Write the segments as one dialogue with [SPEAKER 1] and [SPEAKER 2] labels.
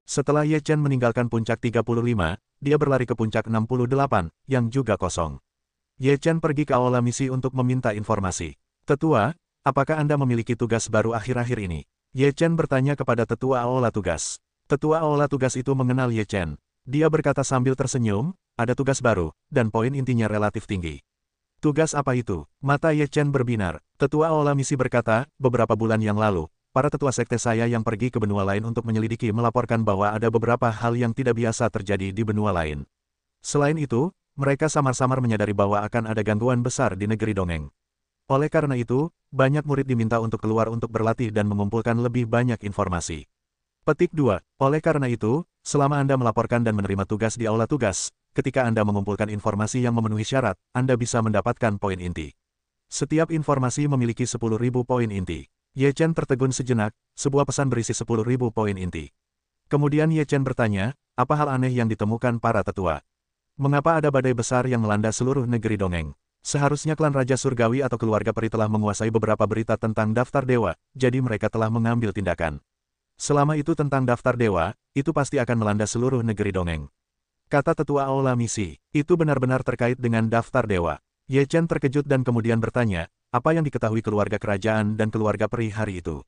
[SPEAKER 1] Setelah Ye Chen meninggalkan puncak 35, dia berlari ke puncak 68, yang juga kosong. Ye Chen pergi ke aula misi untuk meminta informasi. Tetua, apakah Anda memiliki tugas baru akhir-akhir ini? Ye Chen bertanya kepada tetua aula tugas. Tetua aula tugas itu mengenal Ye Chen. Dia berkata sambil tersenyum, ada tugas baru, dan poin intinya relatif tinggi. Tugas apa itu? Mata Ye Chen berbinar. Tetua aula misi berkata, beberapa bulan yang lalu, para tetua sekte saya yang pergi ke benua lain untuk menyelidiki melaporkan bahwa ada beberapa hal yang tidak biasa terjadi di benua lain. Selain itu, mereka samar-samar menyadari bahwa akan ada gangguan besar di negeri dongeng. Oleh karena itu, banyak murid diminta untuk keluar untuk berlatih dan mengumpulkan lebih banyak informasi. Petik 2. Oleh karena itu, selama Anda melaporkan dan menerima tugas di aula tugas, ketika Anda mengumpulkan informasi yang memenuhi syarat, Anda bisa mendapatkan poin inti. Setiap informasi memiliki 10.000 poin inti. Ye Chen tertegun sejenak, sebuah pesan berisi 10.000 poin inti. Kemudian Ye Chen bertanya, apa hal aneh yang ditemukan para tetua? Mengapa ada badai besar yang melanda seluruh negeri dongeng? Seharusnya klan Raja Surgawi atau keluarga peri telah menguasai beberapa berita tentang daftar dewa, jadi mereka telah mengambil tindakan. Selama itu tentang daftar dewa, itu pasti akan melanda seluruh negeri dongeng. Kata tetua aula misi, itu benar-benar terkait dengan daftar dewa. Ye Chen terkejut dan kemudian bertanya, apa yang diketahui keluarga kerajaan dan keluarga peri hari itu?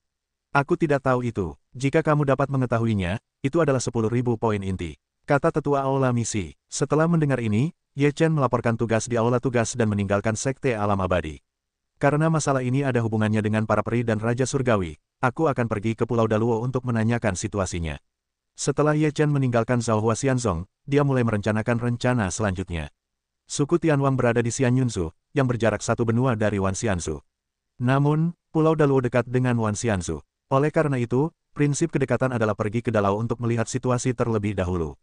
[SPEAKER 1] Aku tidak tahu itu. Jika kamu dapat mengetahuinya, itu adalah 10.000 poin inti. Kata tetua aula misi. Setelah mendengar ini, Ye Chen melaporkan tugas di aula tugas dan meninggalkan sekte alam abadi. Karena masalah ini ada hubungannya dengan para peri dan Raja Surgawi, aku akan pergi ke Pulau Daluo untuk menanyakan situasinya. Setelah Ye Chen meninggalkan Zhao Xianzong, dia mulai merencanakan rencana selanjutnya. Suku Tianwang berada di Xianyunzu, yang berjarak satu benua dari Wanxianzu. Namun, Pulau Daluo dekat dengan Wanxianzu. Oleh karena itu, prinsip kedekatan adalah pergi ke Dalau untuk melihat situasi terlebih dahulu.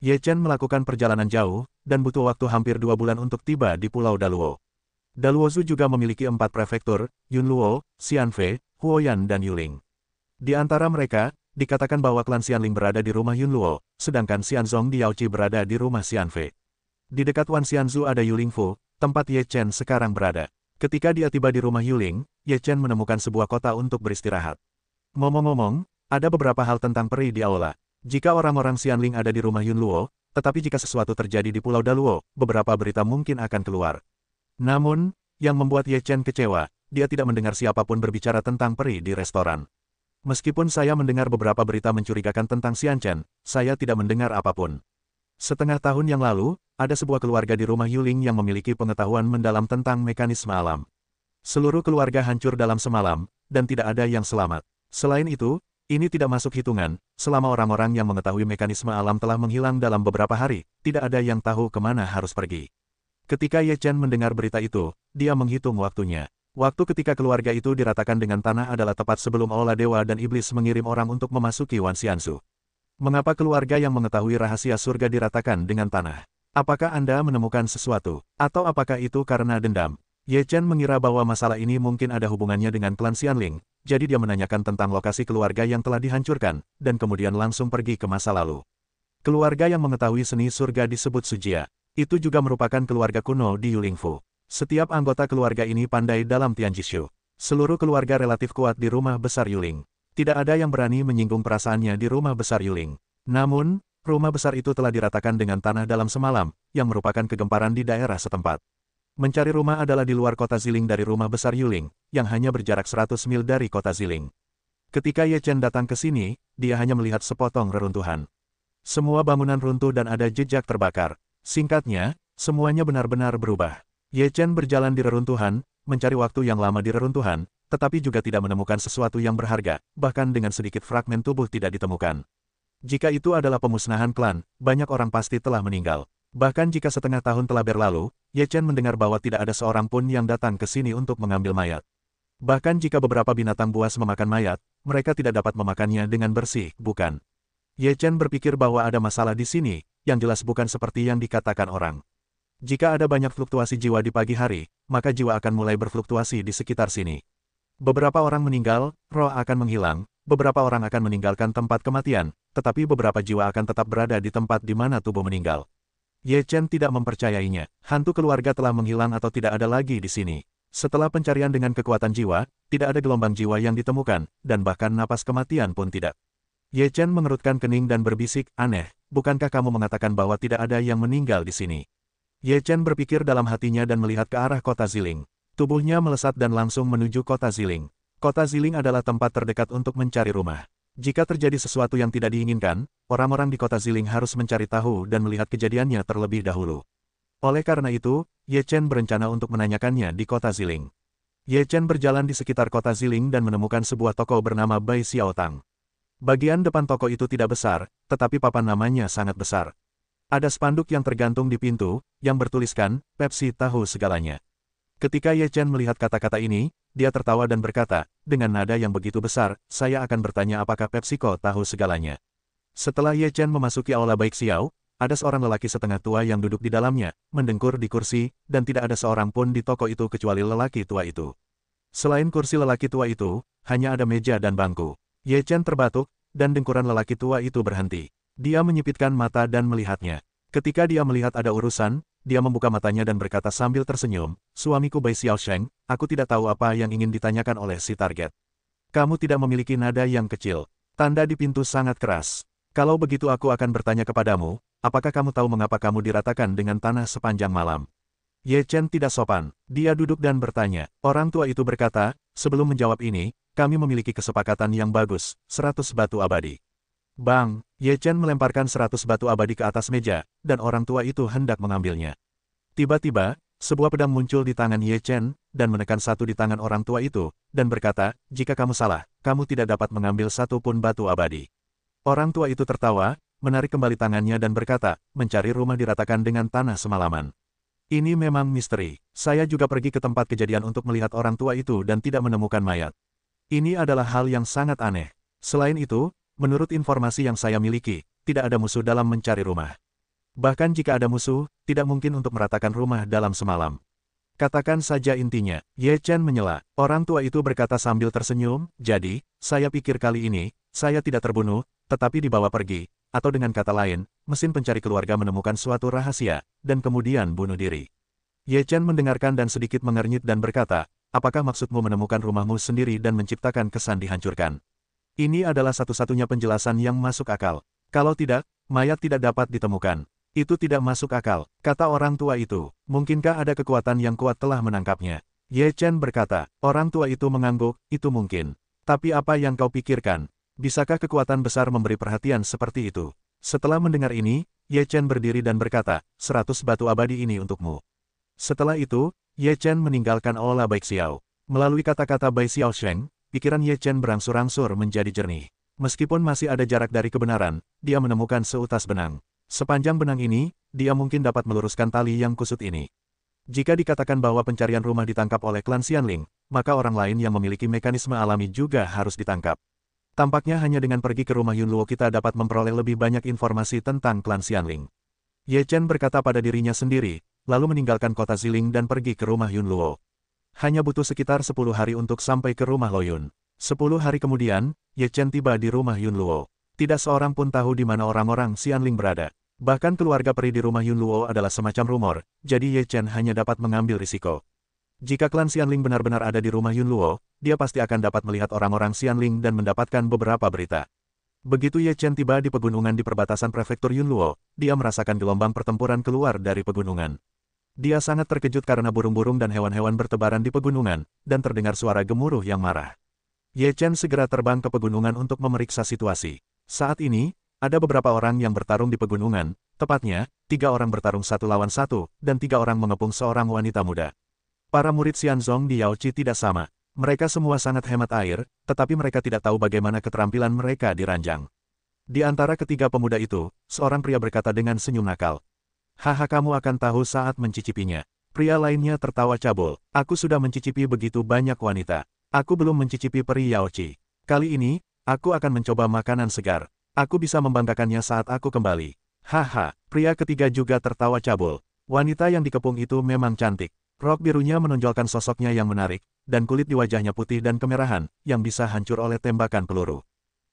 [SPEAKER 1] Ye Chen melakukan perjalanan jauh, dan butuh waktu hampir 2 bulan untuk tiba di Pulau Daluo. Daluozu juga memiliki 4 prefektur, Yunluo, Xianfei, Huoyan dan Yuling. Di antara mereka, dikatakan bahwa klan Xianling berada di rumah Yunluo, sedangkan Xianzong di Yaoqi berada di rumah Xianfei. Di dekat Wanxianzu ada Yulingfu, tempat Ye Chen sekarang berada. Ketika dia tiba di rumah Yuling, Ye Chen menemukan sebuah kota untuk beristirahat. Ngomong-ngomong, ada beberapa hal tentang peri di aula. Jika orang-orang Xianling ada di rumah Yunluo, tetapi jika sesuatu terjadi di Pulau Daluo, beberapa berita mungkin akan keluar. Namun, yang membuat Ye Chen kecewa, dia tidak mendengar siapapun berbicara tentang peri di restoran. Meskipun saya mendengar beberapa berita mencurigakan tentang Xian Chen, saya tidak mendengar apapun. Setengah tahun yang lalu, ada sebuah keluarga di rumah Yuling yang memiliki pengetahuan mendalam tentang mekanisme alam. Seluruh keluarga hancur dalam semalam, dan tidak ada yang selamat. Selain itu, ini tidak masuk hitungan, selama orang-orang yang mengetahui mekanisme alam telah menghilang dalam beberapa hari, tidak ada yang tahu kemana harus pergi. Ketika Ye Chen mendengar berita itu, dia menghitung waktunya. Waktu ketika keluarga itu diratakan dengan tanah adalah tepat sebelum aula dewa dan iblis mengirim orang untuk memasuki Wanxianzu. Mengapa keluarga yang mengetahui rahasia surga diratakan dengan tanah? Apakah Anda menemukan sesuatu? Atau apakah itu karena dendam? Ye Chen mengira bahwa masalah ini mungkin ada hubungannya dengan klan Xianling, jadi dia menanyakan tentang lokasi keluarga yang telah dihancurkan, dan kemudian langsung pergi ke masa lalu. Keluarga yang mengetahui seni surga disebut Sujia. Itu juga merupakan keluarga kuno di Yulingfu. Setiap anggota keluarga ini pandai dalam Tianjishu. Seluruh keluarga relatif kuat di rumah besar Yuling. Tidak ada yang berani menyinggung perasaannya di rumah besar Yuling. Namun, rumah besar itu telah diratakan dengan tanah dalam semalam, yang merupakan kegemparan di daerah setempat. Mencari rumah adalah di luar kota Ziling dari rumah besar Yuling, yang hanya berjarak 100 mil dari kota Ziling. Ketika Ye Chen datang ke sini, dia hanya melihat sepotong reruntuhan. Semua bangunan runtuh dan ada jejak terbakar. Singkatnya, semuanya benar-benar berubah. Ye Chen berjalan di reruntuhan, mencari waktu yang lama di reruntuhan, tetapi juga tidak menemukan sesuatu yang berharga, bahkan dengan sedikit fragmen tubuh tidak ditemukan. Jika itu adalah pemusnahan klan, banyak orang pasti telah meninggal. Bahkan jika setengah tahun telah berlalu, Ye Chen mendengar bahwa tidak ada seorang pun yang datang ke sini untuk mengambil mayat. Bahkan jika beberapa binatang buas memakan mayat, mereka tidak dapat memakannya dengan bersih, bukan? Ye Chen berpikir bahwa ada masalah di sini, yang jelas bukan seperti yang dikatakan orang. Jika ada banyak fluktuasi jiwa di pagi hari, maka jiwa akan mulai berfluktuasi di sekitar sini. Beberapa orang meninggal, roh akan menghilang, beberapa orang akan meninggalkan tempat kematian, tetapi beberapa jiwa akan tetap berada di tempat di mana tubuh meninggal. Ye Chen tidak mempercayainya. Hantu keluarga telah menghilang atau tidak ada lagi di sini. Setelah pencarian dengan kekuatan jiwa, tidak ada gelombang jiwa yang ditemukan, dan bahkan napas kematian pun tidak. Ye Chen mengerutkan kening dan berbisik, aneh, bukankah kamu mengatakan bahwa tidak ada yang meninggal di sini? Ye Chen berpikir dalam hatinya dan melihat ke arah kota Ziling. Tubuhnya melesat dan langsung menuju kota Ziling. Kota Ziling adalah tempat terdekat untuk mencari rumah. Jika terjadi sesuatu yang tidak diinginkan, orang-orang di kota Ziling harus mencari tahu dan melihat kejadiannya terlebih dahulu. Oleh karena itu, Ye Chen berencana untuk menanyakannya di kota Ziling. Ye Chen berjalan di sekitar kota Ziling dan menemukan sebuah toko bernama Bai Xiaotang. Bagian depan toko itu tidak besar, tetapi papan namanya sangat besar. Ada spanduk yang tergantung di pintu, yang bertuliskan, Pepsi tahu segalanya. Ketika Ye Chen melihat kata-kata ini, dia tertawa dan berkata, dengan nada yang begitu besar, saya akan bertanya apakah PepsiCo tahu segalanya. Setelah Ye Chen memasuki aula Bai Xiao, ada seorang lelaki setengah tua yang duduk di dalamnya, mendengkur di kursi, dan tidak ada seorang pun di toko itu kecuali lelaki tua itu. Selain kursi lelaki tua itu, hanya ada meja dan bangku. Ye Chen terbatuk, dan dengkuran lelaki tua itu berhenti. Dia menyipitkan mata dan melihatnya. Ketika dia melihat ada urusan, dia membuka matanya dan berkata sambil tersenyum, suamiku Bai Xiaosheng, aku tidak tahu apa yang ingin ditanyakan oleh si target. Kamu tidak memiliki nada yang kecil. Tanda di pintu sangat keras. Kalau begitu aku akan bertanya kepadamu, apakah kamu tahu mengapa kamu diratakan dengan tanah sepanjang malam? Ye Chen tidak sopan. Dia duduk dan bertanya. Orang tua itu berkata, sebelum menjawab ini, kami memiliki kesepakatan yang bagus, 100 batu abadi. Bang, Ye Chen melemparkan 100 batu abadi ke atas meja, dan orang tua itu hendak mengambilnya. Tiba-tiba, sebuah pedang muncul di tangan Ye Chen, dan menekan satu di tangan orang tua itu, dan berkata, jika kamu salah, kamu tidak dapat mengambil satu pun batu abadi. Orang tua itu tertawa, menarik kembali tangannya dan berkata, mencari rumah diratakan dengan tanah semalaman. Ini memang misteri. Saya juga pergi ke tempat kejadian untuk melihat orang tua itu dan tidak menemukan mayat. Ini adalah hal yang sangat aneh. Selain itu, menurut informasi yang saya miliki, tidak ada musuh dalam mencari rumah. Bahkan jika ada musuh, tidak mungkin untuk meratakan rumah dalam semalam. Katakan saja intinya, Ye Chen menyela. Orang tua itu berkata sambil tersenyum, jadi, saya pikir kali ini, saya tidak terbunuh, tetapi dibawa pergi. Atau dengan kata lain, mesin pencari keluarga menemukan suatu rahasia, dan kemudian bunuh diri. Ye Chen mendengarkan dan sedikit mengernyit dan berkata, apakah maksudmu menemukan rumahmu sendiri dan menciptakan kesan dihancurkan? Ini adalah satu-satunya penjelasan yang masuk akal. Kalau tidak, mayat tidak dapat ditemukan. Itu tidak masuk akal, kata orang tua itu. Mungkinkah ada kekuatan yang kuat telah menangkapnya? Ye Chen berkata, orang tua itu mengangguk, itu mungkin. Tapi apa yang kau pikirkan? Bisakah kekuatan besar memberi perhatian seperti itu? Setelah mendengar ini, Ye Chen berdiri dan berkata, 100 batu abadi ini untukmu. Setelah itu, Ye Chen meninggalkan aula Bai Xiao. Melalui kata-kata Bai Xiaosheng, pikiran Ye Chen berangsur-angsur menjadi jernih. Meskipun masih ada jarak dari kebenaran, dia menemukan seutas benang. Sepanjang benang ini, dia mungkin dapat meluruskan tali yang kusut ini. Jika dikatakan bahwa pencarian rumah ditangkap oleh klan Xianling, maka orang lain yang memiliki mekanisme alami juga harus ditangkap. Tampaknya hanya dengan pergi ke rumah Yunluo kita dapat memperoleh lebih banyak informasi tentang klan Xianling. Ye Chen berkata pada dirinya sendiri, lalu meninggalkan kota Ziling dan pergi ke rumah Yunluo. Hanya butuh sekitar 10 hari untuk sampai ke rumah Loyun. 10 hari kemudian, Ye Chen tiba di rumah Yunluo. Tidak seorang pun tahu di mana orang-orang Xianling berada. Bahkan keluarga peri di rumah Yunluo adalah semacam rumor, jadi Ye Chen hanya dapat mengambil risiko. Jika klan Xianling benar-benar ada di rumah Yunluo, dia pasti akan dapat melihat orang-orang Xianling dan mendapatkan beberapa berita. Begitu Ye Chen tiba di pegunungan di perbatasan prefektur Yunluo, dia merasakan gelombang pertempuran keluar dari pegunungan. Dia sangat terkejut karena burung-burung dan hewan-hewan bertebaran di pegunungan, dan terdengar suara gemuruh yang marah. Ye Chen segera terbang ke pegunungan untuk memeriksa situasi. Saat ini, ada beberapa orang yang bertarung di pegunungan, tepatnya, 3 orang bertarung 1 lawan 1, dan 3 orang mengepung seorang wanita muda. Para murid Xianzong di Yaoqi tidak sama. Mereka semua sangat hemat air, tetapi mereka tidak tahu bagaimana keterampilan mereka diranjang. Di antara ketiga pemuda itu, seorang pria berkata dengan senyum nakal. Haha, kamu akan tahu saat mencicipinya. Pria lainnya tertawa cabul. Aku sudah mencicipi begitu banyak wanita. Aku belum mencicipi peri Yaoqi. Kali ini, aku akan mencoba makanan segar. Aku bisa membanggakannya saat aku kembali. Haha, pria ketiga juga tertawa cabul. Wanita yang dikepung itu memang cantik. Rok birunya menonjolkan sosoknya yang menarik, dan kulit di wajahnya putih dan kemerahan, yang bisa hancur oleh tembakan peluru.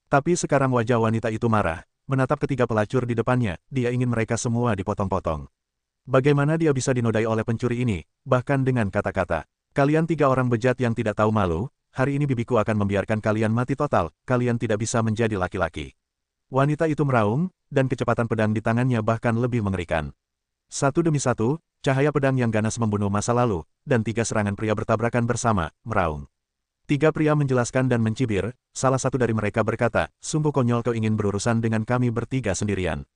[SPEAKER 1] Tapi sekarang wajah wanita itu marah, menatap ketiga pelacur di depannya, dia ingin mereka semua dipotong-potong. Bagaimana dia bisa dinodai oleh pencuri ini, bahkan dengan kata-kata, kalian 3 orang bejat yang tidak tahu malu, hari ini bibiku akan membiarkan kalian mati total, kalian tidak bisa menjadi laki-laki. Wanita itu meraung, dan kecepatan pedang di tangannya bahkan lebih mengerikan. Satu demi satu, cahaya pedang yang ganas membunuh masa lalu, dan 3 serangan pria bertabrakan bersama, meraung. 3 pria menjelaskan dan mencibir, salah satu dari mereka berkata, "Sungguh konyol kau ingin berurusan dengan kami bertiga sendirian.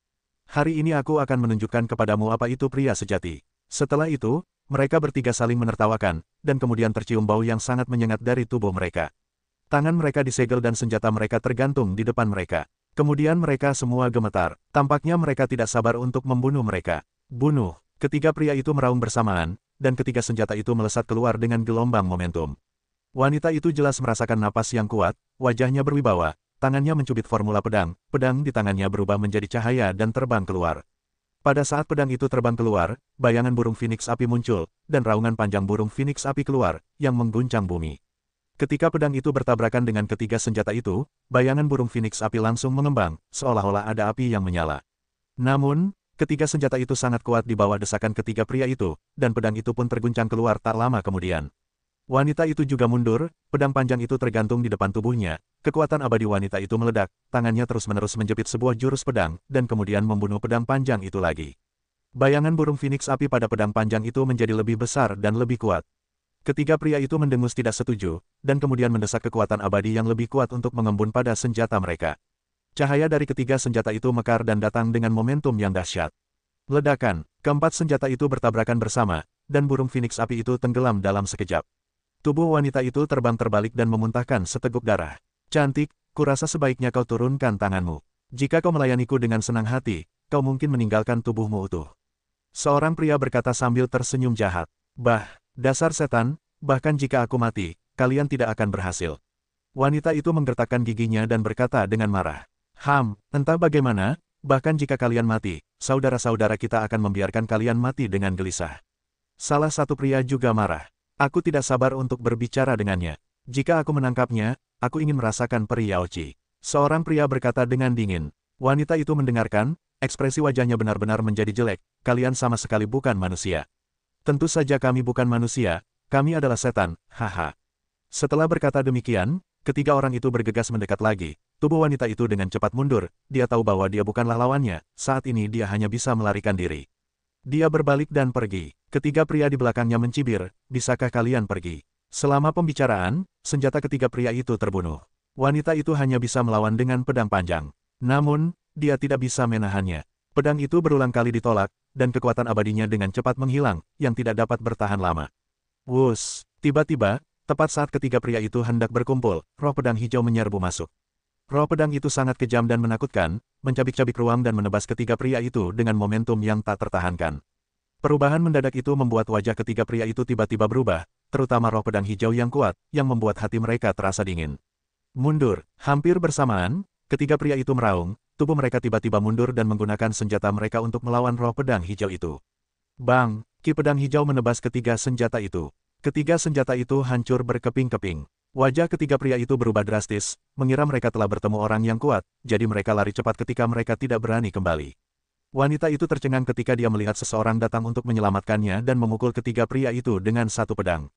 [SPEAKER 1] Hari ini aku akan menunjukkan kepadamu apa itu pria sejati." Setelah itu, mereka bertiga saling menertawakan, dan kemudian tercium bau yang sangat menyengat dari tubuh mereka. Tangan mereka disegel dan senjata mereka tergantung di depan mereka. Kemudian mereka semua gemetar. Tampaknya mereka tidak sabar untuk membunuh mereka. Bunuh. Ketiga pria itu meraung bersamaan, dan ketiga senjata itu melesat keluar dengan gelombang momentum. Wanita itu jelas merasakan napas yang kuat, wajahnya berwibawa, tangannya mencubit formula pedang, pedang di tangannya berubah menjadi cahaya dan terbang keluar. Pada saat pedang itu terbang keluar, bayangan burung Phoenix api muncul, dan raungan panjang burung Phoenix api keluar, yang mengguncang bumi. Ketika pedang itu bertabrakan dengan ketiga senjata itu, bayangan burung Phoenix api langsung mengembang, seolah-olah ada api yang menyala. Namun, ketiga senjata itu sangat kuat di bawah desakan ketiga pria itu, dan pedang itu pun terguncang keluar tak lama kemudian. Wanita itu juga mundur, pedang panjang itu tergantung di depan tubuhnya, kekuatan abadi wanita itu meledak, tangannya terus-menerus menjepit sebuah jurus pedang, dan kemudian membunuh pedang panjang itu lagi. Bayangan burung Phoenix api pada pedang panjang itu menjadi lebih besar dan lebih kuat. Ketiga pria itu mendengus tidak setuju, dan kemudian mendesak kekuatan abadi yang lebih kuat untuk mengembun pada senjata mereka. Cahaya dari ketiga senjata itu mekar dan datang dengan momentum yang dahsyat. Ledakan, keempat senjata itu bertabrakan bersama, dan burung Phoenix api itu tenggelam dalam sekejap. Tubuh wanita itu terbang terbalik dan memuntahkan seteguk darah. "Cantik, kurasa sebaiknya kau turunkan tanganmu. Jika kau melayaniku dengan senang hati, kau mungkin meninggalkan tubuhmu utuh." Seorang pria berkata sambil tersenyum jahat. "Bah, dasar setan, bahkan jika aku mati, kalian tidak akan berhasil." Wanita itu menggertakkan giginya dan berkata dengan marah. Entah bagaimana, bahkan jika kalian mati, saudara-saudara kita akan membiarkan kalian mati dengan gelisah." Salah satu pria juga marah. "Aku tidak sabar untuk berbicara dengannya. Jika aku menangkapnya, aku ingin merasakan peri Yaochi." Seorang pria berkata dengan dingin. Wanita itu mendengarkan, ekspresi wajahnya benar-benar menjadi jelek. "Kalian sama sekali bukan manusia." "Tentu saja kami bukan manusia, kami adalah setan, haha." Setelah berkata demikian, ketiga orang itu bergegas mendekat lagi. Tubuh wanita itu dengan cepat mundur, dia tahu bahwa dia bukanlah lawannya, saat ini dia hanya bisa melarikan diri. Dia berbalik dan pergi. Ketiga pria di belakangnya mencibir, "Bisakah kalian pergi?" Selama pembicaraan, senjata ketiga pria itu terbunuh. Wanita itu hanya bisa melawan dengan pedang panjang. Namun, dia tidak bisa menahannya. Pedang itu berulang kali ditolak, dan kekuatan abadinya dengan cepat menghilang, yang tidak dapat bertahan lama. Wus! Tiba-tiba, tepat saat ketiga pria itu hendak berkumpul, roh pedang hijau menyerbu masuk. Roh pedang itu sangat kejam dan menakutkan, mencabik-cabik ruang dan menebas ketiga pria itu dengan momentum yang tak tertahankan. Perubahan mendadak itu membuat wajah ketiga pria itu tiba-tiba berubah, terutama roh pedang hijau yang kuat, yang membuat hati mereka terasa dingin. Mundur, hampir bersamaan, ketiga pria itu meraung, tubuh mereka tiba-tiba mundur dan menggunakan senjata mereka untuk melawan roh pedang hijau itu. Bang! Ki pedang hijau menebas ketiga senjata itu. Ketiga senjata itu hancur berkeping-keping. Wajah ketiga pria itu berubah drastis, mengira mereka telah bertemu orang yang kuat, jadi mereka lari cepat ketika mereka tidak berani kembali. Wanita itu tercengang ketika dia melihat seseorang datang untuk menyelamatkannya dan memukul ketiga pria itu dengan satu pedang.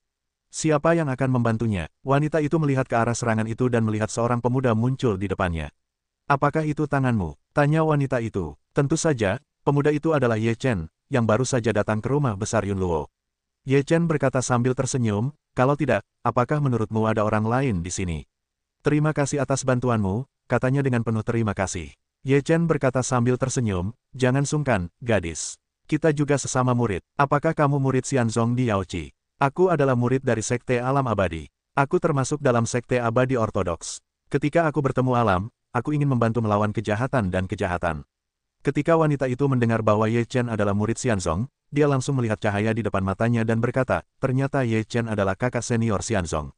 [SPEAKER 1] Siapa yang akan membantunya? Wanita itu melihat ke arah serangan itu dan melihat seorang pemuda muncul di depannya. "Apakah itu tanganmu?" tanya wanita itu. Tentu saja, pemuda itu adalah Ye Chen, yang baru saja datang ke rumah besar Yun Luo. Ye Chen berkata sambil tersenyum, "Kalau tidak, apakah menurutmu ada orang lain di sini?" "Terima kasih atas bantuanmu," katanya dengan penuh terima kasih. Ye Chen berkata sambil tersenyum, "Jangan sungkan, gadis. Kita juga sesama murid. Apakah kamu murid Xianzong di Yaochi?" "Aku adalah murid dari Sekte Alam Abadi. Aku termasuk dalam Sekte Abadi Ortodoks. Ketika aku bertemu alam, aku ingin membantu melawan kejahatan dan kejahatan." Ketika wanita itu mendengar bahwa Ye Chen adalah murid Xianzong, dia langsung melihat cahaya di depan matanya dan berkata, "Ternyata Ye Chen adalah kakak senior Xianzong.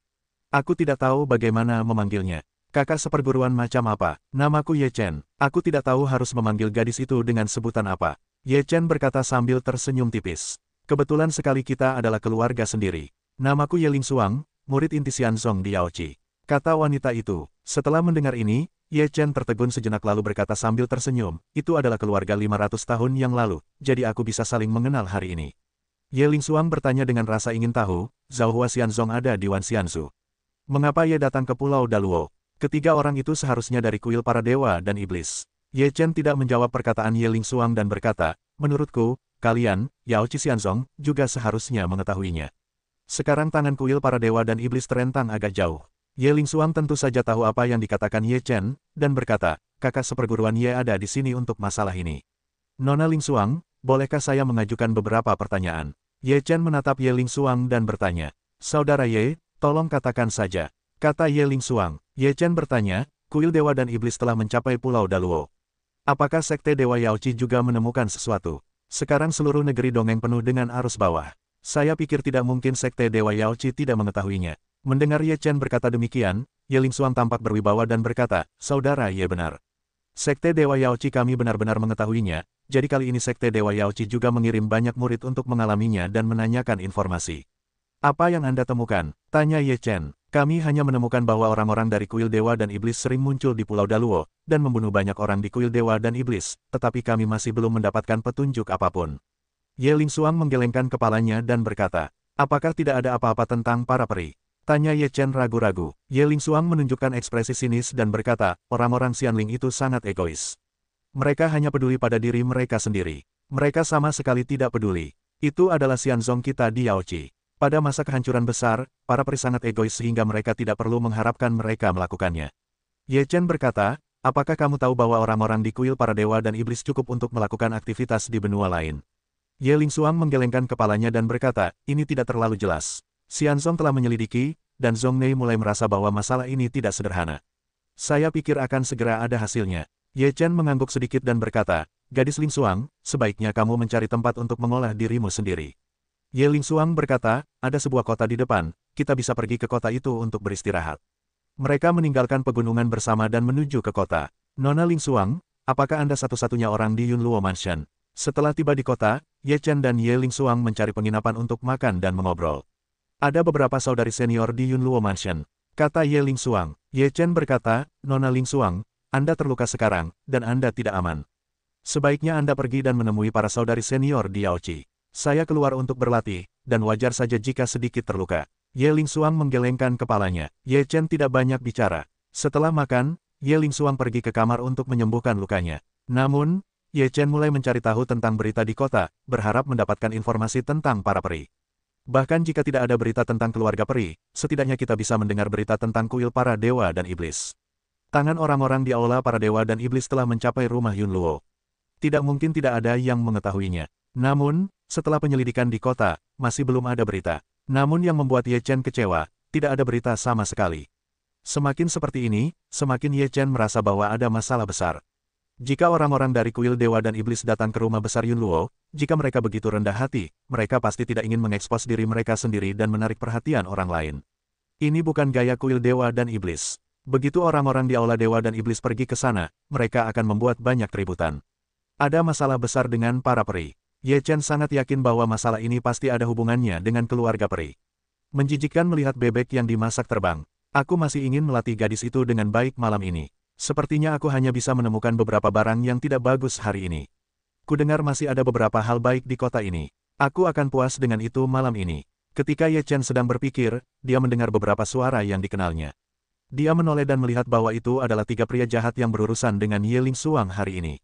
[SPEAKER 1] Aku tidak tahu bagaimana memanggilnya. Kakak seperguruan macam apa? Namaku Ye Chen. Aku tidak tahu harus memanggil gadis itu dengan sebutan apa." Ye Chen berkata sambil tersenyum tipis. "Kebetulan sekali kita adalah keluarga sendiri. Namaku Ye Lingsuang, murid inti Xianzong di Yaochi," kata wanita itu. Setelah mendengar ini, Ye Chen tertegun sejenak lalu berkata sambil tersenyum, "Itu adalah keluarga 500 tahun yang lalu, jadi aku bisa saling mengenal hari ini." Ye Lingsuang bertanya dengan rasa ingin tahu, "Zhao Hua Xianzong ada di Wan Xianzu. Mengapa Ye datang ke Pulau Daluo?" Ketiga orang itu seharusnya dari kuil para dewa dan iblis. Ye Chen tidak menjawab perkataan Ye Lingxuang dan berkata, menurutku, kalian, Yao Qi Xianzong, juga seharusnya mengetahuinya. Sekarang tangan kuil para dewa dan iblis terentang agak jauh. Ye Lingxuang tentu saja tahu apa yang dikatakan Ye Chen, dan berkata, kakak seperguruan Ye ada di sini untuk masalah ini. Nona Lingxuang, bolehkah saya mengajukan beberapa pertanyaan? Ye Chen menatap Ye Lingxuang dan bertanya, saudara Ye, tolong katakan saja. Kata Ye Lingxuang. Ye Chen bertanya, kuil dewa dan iblis telah mencapai Pulau Daluo. Apakah Sekte Dewa Yaoqi juga menemukan sesuatu? Sekarang seluruh negeri dongeng penuh dengan arus bawah. Saya pikir tidak mungkin Sekte Dewa Yaoqi tidak mengetahuinya. Mendengar Ye Chen berkata demikian, Ye Lingxuang tampak berwibawa dan berkata, saudara Ye benar. Sekte Dewa Yaoqi kami benar-benar mengetahuinya, jadi kali ini Sekte Dewa Yaoqi juga mengirim banyak murid untuk mengalaminya dan menanyakan informasi. Apa yang Anda temukan? Tanya Ye Chen. Kami hanya menemukan bahwa orang-orang dari kuil dewa dan iblis sering muncul di Pulau Daluo, dan membunuh banyak orang di kuil dewa dan iblis, tetapi kami masih belum mendapatkan petunjuk apapun. Ye Lingxuang menggelengkan kepalanya dan berkata, apakah tidak ada apa-apa tentang para peri? Tanya Ye Chen ragu-ragu. Ye Lingxuang menunjukkan ekspresi sinis dan berkata, orang-orang Xianling itu sangat egois. Mereka hanya peduli pada diri mereka sendiri. Mereka sama sekali tidak peduli. Itu adalah Xianzong kita di Yaoqi. Pada masa kehancuran besar, para peri sangat egois sehingga mereka tidak perlu mengharapkan mereka melakukannya. Ye Chen berkata, apakah kamu tahu bahwa orang-orang di kuil para dewa dan iblis cukup untuk melakukan aktivitas di benua lain? Ye Lingxuang menggelengkan kepalanya dan berkata, ini tidak terlalu jelas. Xianzong telah menyelidiki, dan Zongnei mulai merasa bahwa masalah ini tidak sederhana. Saya pikir akan segera ada hasilnya. Ye Chen mengangguk sedikit dan berkata, gadis Lingxuang, sebaiknya kamu mencari tempat untuk mengolah dirimu sendiri. Ye Lingxuang berkata, ada sebuah kota di depan, kita bisa pergi ke kota itu untuk beristirahat. Mereka meninggalkan pegunungan bersama dan menuju ke kota. Nona Lingxuang, apakah Anda satu-satunya orang di Yunluo Mansion? Setelah tiba di kota, Ye Chen dan Ye Lingxuang mencari penginapan untuk makan dan mengobrol. Ada beberapa saudari senior di Yunluo Mansion, kata Ye Lingxuang. Ye Chen berkata, Nona Lingxuang, Anda terluka sekarang, dan Anda tidak aman. Sebaiknya Anda pergi dan menemui para saudari senior di Yaoqi. Saya keluar untuk berlatih, dan wajar saja jika sedikit terluka. Ye Lingxuang menggelengkan kepalanya. Ye Chen tidak banyak bicara. Setelah makan, Ye Lingxuang pergi ke kamar untuk menyembuhkan lukanya. Namun, Ye Chen mulai mencari tahu tentang berita di kota, berharap mendapatkan informasi tentang para peri. Bahkan jika tidak ada berita tentang keluarga peri, setidaknya kita bisa mendengar berita tentang kuil para dewa dan iblis. Tangan orang-orang di aula para dewa dan iblis telah mencapai rumah Yunluo. Tidak mungkin tidak ada yang mengetahuinya. Namun, setelah penyelidikan di kota, masih belum ada berita. Namun yang membuat Ye Chen kecewa, tidak ada berita sama sekali. Semakin seperti ini, semakin Ye Chen merasa bahwa ada masalah besar. Jika orang-orang dari kuil dewa dan iblis datang ke rumah besar Yunluo, jika mereka begitu rendah hati, mereka pasti tidak ingin mengekspos diri mereka sendiri dan menarik perhatian orang lain. Ini bukan gaya kuil dewa dan iblis. Begitu orang-orang di aula dewa dan iblis pergi ke sana, mereka akan membuat banyak keributan. Ada masalah besar dengan para peri. Ye Chen sangat yakin bahwa masalah ini pasti ada hubungannya dengan keluarga peri. Menjijikkan melihat bebek yang dimasak terbang. Aku masih ingin melatih gadis itu dengan baik malam ini. Sepertinya aku hanya bisa menemukan beberapa barang yang tidak bagus hari ini. Kudengar masih ada beberapa hal baik di kota ini. Aku akan puas dengan itu malam ini. Ketika Ye Chen sedang berpikir, dia mendengar beberapa suara yang dikenalnya. Dia menoleh dan melihat bahwa itu adalah tiga pria jahat yang berurusan dengan Ye Lingxuang hari ini.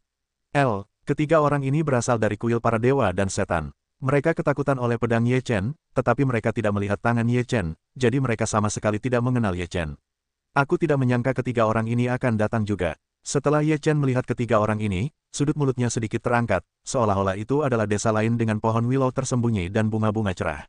[SPEAKER 1] Ketiga orang ini berasal dari kuil para dewa dan setan. Mereka ketakutan oleh pedang Ye Chen, tetapi mereka tidak melihat tangan Ye Chen, jadi mereka sama sekali tidak mengenal Ye Chen. Aku tidak menyangka ketiga orang ini akan datang juga. Setelah Ye Chen melihat ketiga orang ini, sudut mulutnya sedikit terangkat, seolah-olah itu adalah desa lain dengan pohon willow tersembunyi dan bunga-bunga cerah.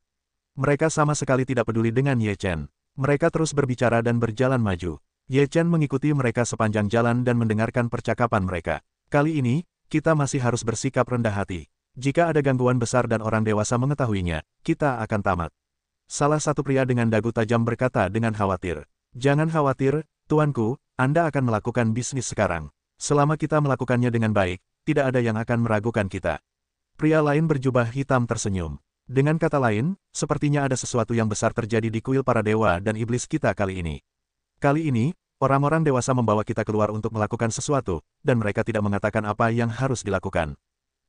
[SPEAKER 1] Mereka sama sekali tidak peduli dengan Ye Chen. Mereka terus berbicara dan berjalan maju. Ye Chen mengikuti mereka sepanjang jalan dan mendengarkan percakapan mereka. Kali ini, kita masih harus bersikap rendah hati. Jika ada gangguan besar dan orang dewasa mengetahuinya, kita akan tamat. Salah satu pria dengan dagu tajam berkata dengan khawatir. Jangan khawatir, tuanku, Anda akan melakukan bisnis sekarang. Selama kita melakukannya dengan baik, tidak ada yang akan meragukan kita. Pria lain berjubah hitam tersenyum. Dengan kata lain, sepertinya ada sesuatu yang besar terjadi di kuil para dewa dan iblis kita kali ini. Kali ini, orang-orang dewasa membawa kita keluar untuk melakukan sesuatu, dan mereka tidak mengatakan apa yang harus dilakukan.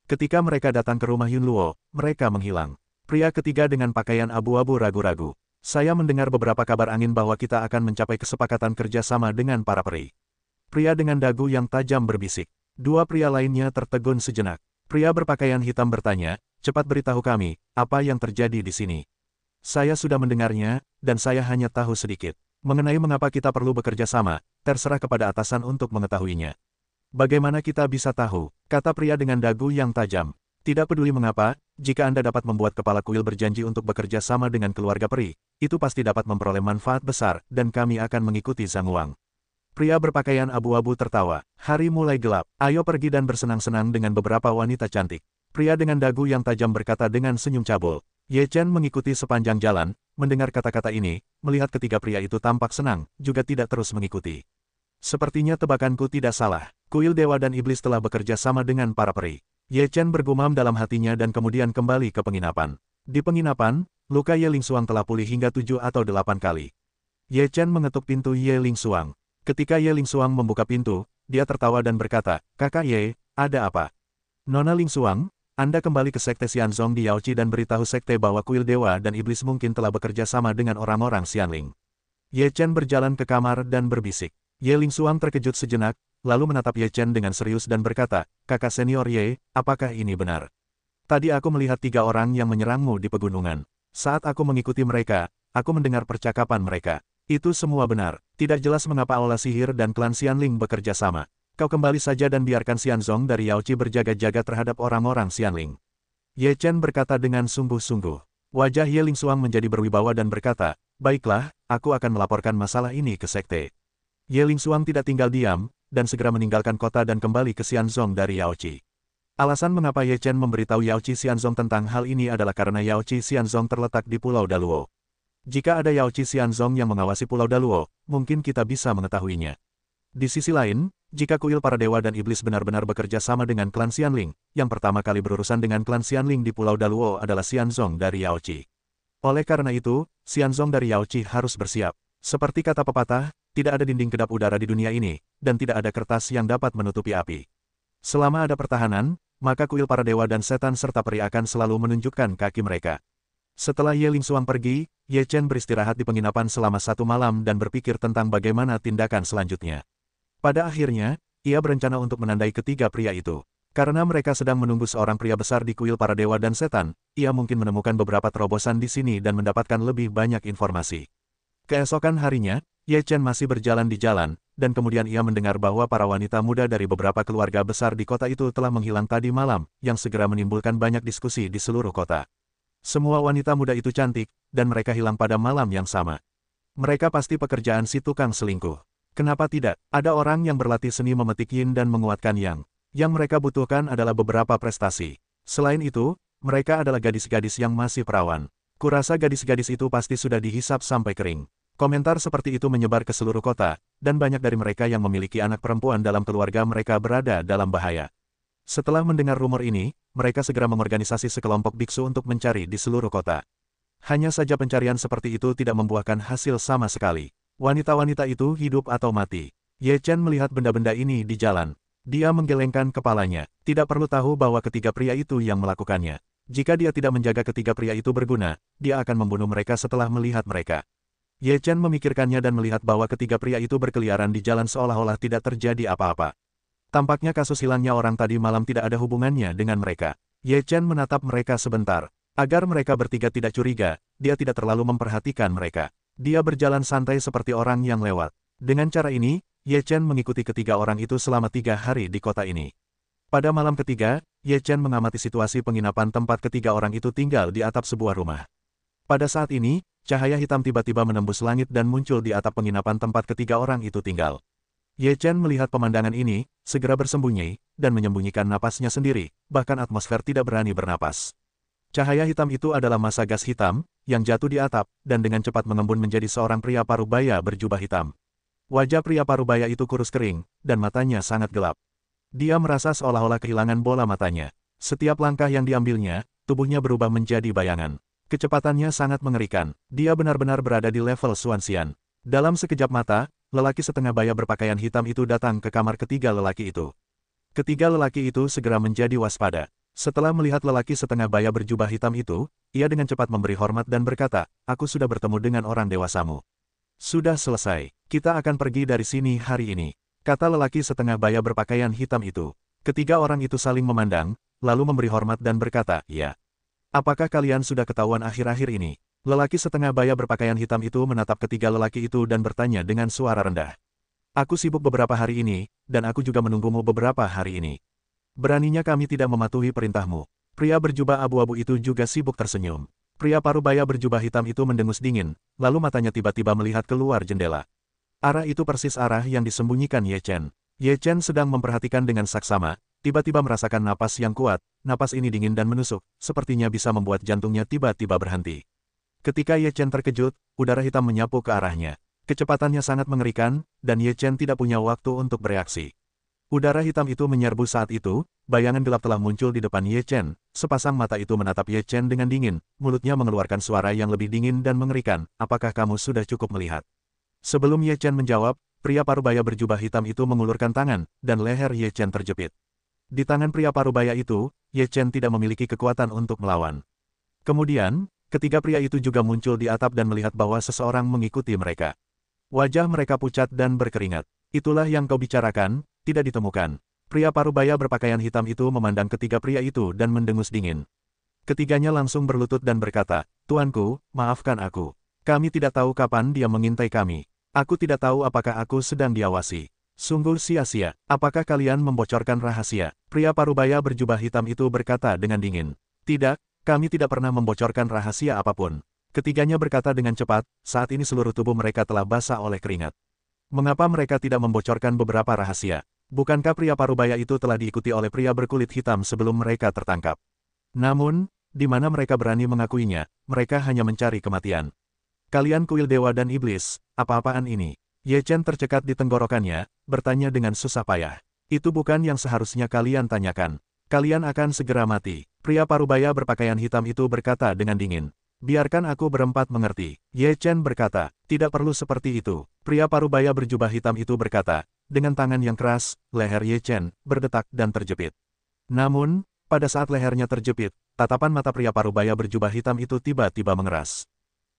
[SPEAKER 1] Ketika mereka datang ke rumah Yunluo, mereka menghilang. Pria ketiga dengan pakaian abu-abu ragu-ragu. Saya mendengar beberapa kabar angin bahwa kita akan mencapai kesepakatan kerja sama dengan para peri. Pria dengan dagu yang tajam berbisik. Dua pria lainnya tertegun sejenak. Pria berpakaian hitam bertanya, cepat beritahu kami, apa yang terjadi di sini. Saya sudah mendengarnya, dan saya hanya tahu sedikit. Mengenai mengapa kita perlu bekerja sama, terserah kepada atasan untuk mengetahuinya. Bagaimana kita bisa tahu, kata pria dengan dagu yang tajam. Tidak peduli mengapa, jika Anda dapat membuat kepala kuil berjanji untuk bekerja sama dengan keluarga peri, itu pasti dapat memperoleh manfaat besar, dan kami akan mengikuti Zhang Wang. Pria berpakaian abu-abu tertawa. Hari mulai gelap, ayo pergi dan bersenang-senang dengan beberapa wanita cantik. Pria dengan dagu yang tajam berkata dengan senyum cabul. Ye Chen mengikuti sepanjang jalan, mendengar kata-kata ini, melihat ketiga pria itu tampak senang, juga tidak terus mengikuti. Sepertinya tebakanku tidak salah, kuil dewa dan iblis telah bekerja sama dengan para peri. Ye Chen bergumam dalam hatinya dan kemudian kembali ke penginapan. Di penginapan, luka Ye Lingsuang telah pulih hingga 7 atau 8 kali. Ye Chen mengetuk pintu Ye Lingsuang. Ketika Ye Lingsuang membuka pintu, dia tertawa dan berkata, Kakak Ye, ada apa? Nona Lingsuang, Anda kembali ke Sekte Xianzong di Yaoqi dan beritahu Sekte bahwa kuil dewa dan iblis mungkin telah bekerja sama dengan orang-orang Xianling. Ye Chen berjalan ke kamar dan berbisik. Ye Lingsuang terkejut sejenak, lalu menatap Ye Chen dengan serius dan berkata, Kakak senior Ye, apakah ini benar? Tadi aku melihat 3 orang yang menyerangmu di pegunungan. Saat aku mengikuti mereka, aku mendengar percakapan mereka. Itu semua benar. Tidak jelas mengapa aula sihir dan klan Xianling bekerja sama. Kau kembali saja dan biarkan Xianzong dari Yaoqi berjaga-jaga terhadap orang-orang Xianling. Ye Chen berkata dengan sungguh-sungguh. Wajah Ye Lingsuang menjadi berwibawa dan berkata, baiklah, aku akan melaporkan masalah ini ke Sekte. Ye Lingsuang tidak tinggal diam, dan segera meninggalkan kota dan kembali ke Xianzong dari Yaoqi. Alasan mengapa Ye Chen memberitahu Yaoqi Xianzong tentang hal ini adalah karena Yaoqi Xianzong terletak di Pulau Daluo. Jika ada Yaoqi Xianzong yang mengawasi Pulau Daluo, mungkin kita bisa mengetahuinya. Di sisi lain, jika kuil para dewa dan iblis benar-benar bekerja sama dengan klan Xianling, yang pertama kali berurusan dengan klan Xianling di Pulau Daluo adalah Xianzong dari Yaoqi. Oleh karena itu, Xianzong dari Yaoqi harus bersiap. Seperti kata pepatah, tidak ada dinding kedap udara di dunia ini, dan tidak ada kertas yang dapat menutupi api. Selama ada pertahanan, maka kuil para dewa dan setan serta peri akan selalu menunjukkan kaki mereka. Setelah Ye Lingsuang pergi, Ye Chen beristirahat di penginapan selama 1 malam dan berpikir tentang bagaimana tindakan selanjutnya. Pada akhirnya, ia berencana untuk menandai ketiga pria itu. Karena mereka sedang menunggu seorang pria besar di kuil para dewa dan setan, ia mungkin menemukan beberapa terobosan di sini dan mendapatkan lebih banyak informasi. Keesokan harinya, Ye Chen masih berjalan di jalan, dan kemudian ia mendengar bahwa para wanita muda dari beberapa keluarga besar di kota itu telah menghilang tadi malam, yang segera menimbulkan banyak diskusi di seluruh kota. Semua wanita muda itu cantik, dan mereka hilang pada malam yang sama. Mereka pasti pekerjaan si tukang selingkuh. Kenapa tidak? Ada orang yang berlatih seni memetik yin dan menguatkan yang. Yang mereka butuhkan adalah beberapa prestasi. Selain itu, mereka adalah gadis-gadis yang masih perawan. Kurasa gadis-gadis itu pasti sudah dihisap sampai kering. Komentar seperti itu menyebar ke seluruh kota, dan banyak dari mereka yang memiliki anak perempuan dalam keluarga mereka berada dalam bahaya. Setelah mendengar rumor ini, mereka segera mengorganisasi sekelompok biksu untuk mencari di seluruh kota. Hanya saja pencarian seperti itu tidak membuahkan hasil sama sekali. Wanita-wanita itu hidup atau mati. Ye Chen melihat benda-benda ini di jalan. Dia menggelengkan kepalanya. Tidak perlu tahu bahwa ketiga pria itu yang melakukannya. Jika dia tidak menjaga ketiga pria itu berguna, dia akan membunuh mereka setelah melihat mereka. Ye Chen memikirkannya dan melihat bahwa ketiga pria itu berkeliaran di jalan seolah-olah tidak terjadi apa-apa. Tampaknya kasus hilangnya orang tadi malam tidak ada hubungannya dengan mereka. Ye Chen menatap mereka sebentar. Agar mereka bertiga tidak curiga, dia tidak terlalu memperhatikan mereka. Dia berjalan santai seperti orang yang lewat. Dengan cara ini, Ye Chen mengikuti ketiga orang itu selama 3 hari di kota ini. Pada malam ketiga, Ye Chen mengamati situasi penginapan tempat ketiga orang itu tinggal di atap sebuah rumah. Pada saat ini, cahaya hitam tiba-tiba menembus langit dan muncul di atap penginapan tempat ketiga orang itu tinggal. Ye Chen melihat pemandangan ini, segera bersembunyi, dan menyembunyikan napasnya sendiri, bahkan atmosfer tidak berani bernapas. Cahaya hitam itu adalah massa gas hitam, yang jatuh di atap, dan dengan cepat mengembun menjadi seorang pria parubaya berjubah hitam. Wajah pria parubaya itu kurus kering, dan matanya sangat gelap. Dia merasa seolah-olah kehilangan bola matanya. Setiap langkah yang diambilnya, tubuhnya berubah menjadi bayangan. Kecepatannya sangat mengerikan. Dia benar-benar berada di level Xuanxian. Dalam sekejap mata, lelaki setengah baya berpakaian hitam itu datang ke kamar ketiga lelaki itu. Ketiga lelaki itu segera menjadi waspada. Setelah melihat lelaki setengah baya berjubah hitam itu, ia dengan cepat memberi hormat dan berkata, "Aku sudah bertemu dengan orang dewasamu. Sudah selesai. Kita akan pergi dari sini hari ini," kata lelaki setengah baya berpakaian hitam itu. Ketiga orang itu saling memandang, lalu memberi hormat dan berkata, "Ya. Apakah kalian sudah ketahuan akhir-akhir ini?" Lelaki setengah baya berpakaian hitam itu menatap ketiga lelaki itu dan bertanya dengan suara rendah. "Aku sibuk beberapa hari ini, dan aku juga menunggumu beberapa hari ini. Beraninya kami tidak mematuhi perintahmu." Pria berjubah abu-abu itu juga sibuk tersenyum. Pria parubaya berjubah hitam itu mendengus dingin, lalu matanya tiba-tiba melihat keluar jendela. Arah itu persis arah yang disembunyikan Ye Chen. Ye Chen sedang memperhatikan dengan saksama, tiba-tiba merasakan napas yang kuat, napas ini dingin dan menusuk, sepertinya bisa membuat jantungnya tiba-tiba berhenti. Ketika Ye Chen terkejut, udara hitam menyapu ke arahnya. Kecepatannya sangat mengerikan, dan Ye Chen tidak punya waktu untuk bereaksi. Udara hitam itu menyerbu saat itu, bayangan gelap telah muncul di depan Ye Chen, sepasang mata itu menatap Ye Chen dengan dingin, mulutnya mengeluarkan suara yang lebih dingin dan mengerikan, "Apakah kamu sudah cukup melihat?" Sebelum Ye Chen menjawab, pria parubaya berjubah hitam itu mengulurkan tangan, dan leher Ye Chen terjepit. Di tangan pria parubaya itu, Ye Chen tidak memiliki kekuatan untuk melawan. Kemudian, ketiga pria itu juga muncul di atap dan melihat bahwa seseorang mengikuti mereka. Wajah mereka pucat dan berkeringat. "Itulah yang kau bicarakan, tidak ditemukan." Pria parubaya berpakaian hitam itu memandang ketiga pria itu dan mendengus dingin. Ketiganya langsung berlutut dan berkata, "Tuanku, maafkan aku. Kami tidak tahu kapan dia mengintai kami. Aku tidak tahu apakah aku sedang diawasi. Sungguh sia-sia. Apakah kalian membocorkan rahasia?" Pria parubaya berjubah hitam itu berkata dengan dingin. "Tidak, kami tidak pernah membocorkan rahasia apapun." Ketiganya berkata dengan cepat, saat ini seluruh tubuh mereka telah basah oleh keringat. Mengapa mereka tidak membocorkan beberapa rahasia? Bukankah pria parubaya itu telah diikuti oleh pria berkulit hitam sebelum mereka tertangkap? Namun, di mana mereka berani mengakuinya, mereka hanya mencari kematian. "Kalian kuil dewa dan iblis, apa-apaan ini?" Ye Chen tercekat di tenggorokannya, bertanya dengan susah payah. "Itu bukan yang seharusnya kalian tanyakan. Kalian akan segera mati." Pria parubaya berpakaian hitam itu berkata dengan dingin. "Biarkan aku berempat mengerti." Ye Chen berkata, "Tidak perlu seperti itu." Pria parubaya berjubah hitam itu berkata, dengan tangan yang keras, leher Ye Chen berdetak dan terjepit. Namun, pada saat lehernya terjepit, tatapan mata pria parubaya berjubah hitam itu tiba-tiba mengeras.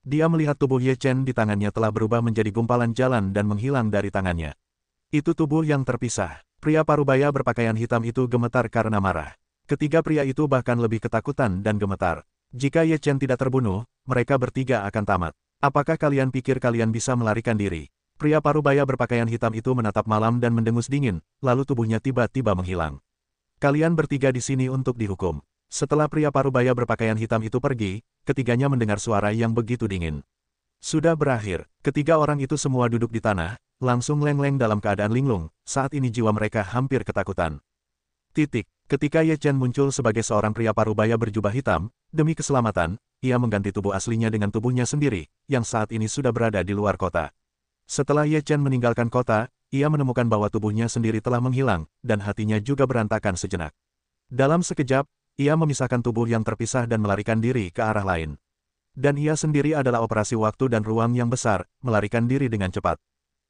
[SPEAKER 1] Dia melihat tubuh Ye Chen di tangannya telah berubah menjadi gumpalan jalan dan menghilang dari tangannya. Itu tubuh yang terpisah. Pria parubaya berpakaian hitam itu gemetar karena marah. Ketiga pria itu bahkan lebih ketakutan dan gemetar. Jika Ye Chen tidak terbunuh, mereka bertiga akan tamat. "Apakah kalian pikir kalian bisa melarikan diri?" Pria parubaya berpakaian hitam itu menatap malam dan mendengus dingin, lalu tubuhnya tiba-tiba menghilang. "Kalian bertiga di sini untuk dihukum." Setelah pria parubaya berpakaian hitam itu pergi, ketiganya mendengar suara yang begitu dingin. Sudah berakhir, ketiga orang itu semua duduk di tanah, langsung leng-leng dalam keadaan linglung, saat ini jiwa mereka hampir ketakutan. Ketika Ye Chen muncul sebagai seorang pria parubaya berjubah hitam, demi keselamatan, ia mengganti tubuh aslinya dengan tubuhnya sendiri, yang saat ini sudah berada di luar kota. Setelah Ye Chen meninggalkan kota, ia menemukan bahwa tubuhnya sendiri telah menghilang, dan hatinya juga berantakan sejenak. Dalam sekejap, ia memisahkan tubuh yang terpisah dan melarikan diri ke arah lain. Dan ia sendiri adalah operasi waktu dan ruang yang besar, melarikan diri dengan cepat.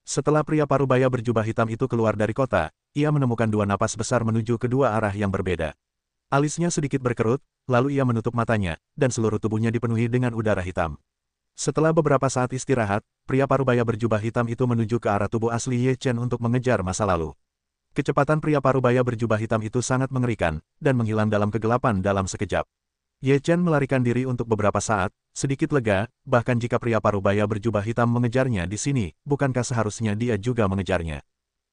[SPEAKER 1] Setelah pria parubaya berjubah hitam itu keluar dari kota, ia menemukan dua napas besar menuju kedua arah yang berbeda. Alisnya sedikit berkerut, lalu ia menutup matanya, dan seluruh tubuhnya dipenuhi dengan udara hitam. Setelah beberapa saat istirahat, pria parubaya berjubah hitam itu menuju ke arah tubuh asli Ye Chen untuk mengejar masa lalu. Kecepatan pria parubaya berjubah hitam itu sangat mengerikan, dan menghilang dalam kegelapan dalam sekejap. Ye Chen melarikan diri untuk beberapa saat, sedikit lega, bahkan jika pria parubaya berjubah hitam mengejarnya di sini, bukankah seharusnya dia juga mengejarnya?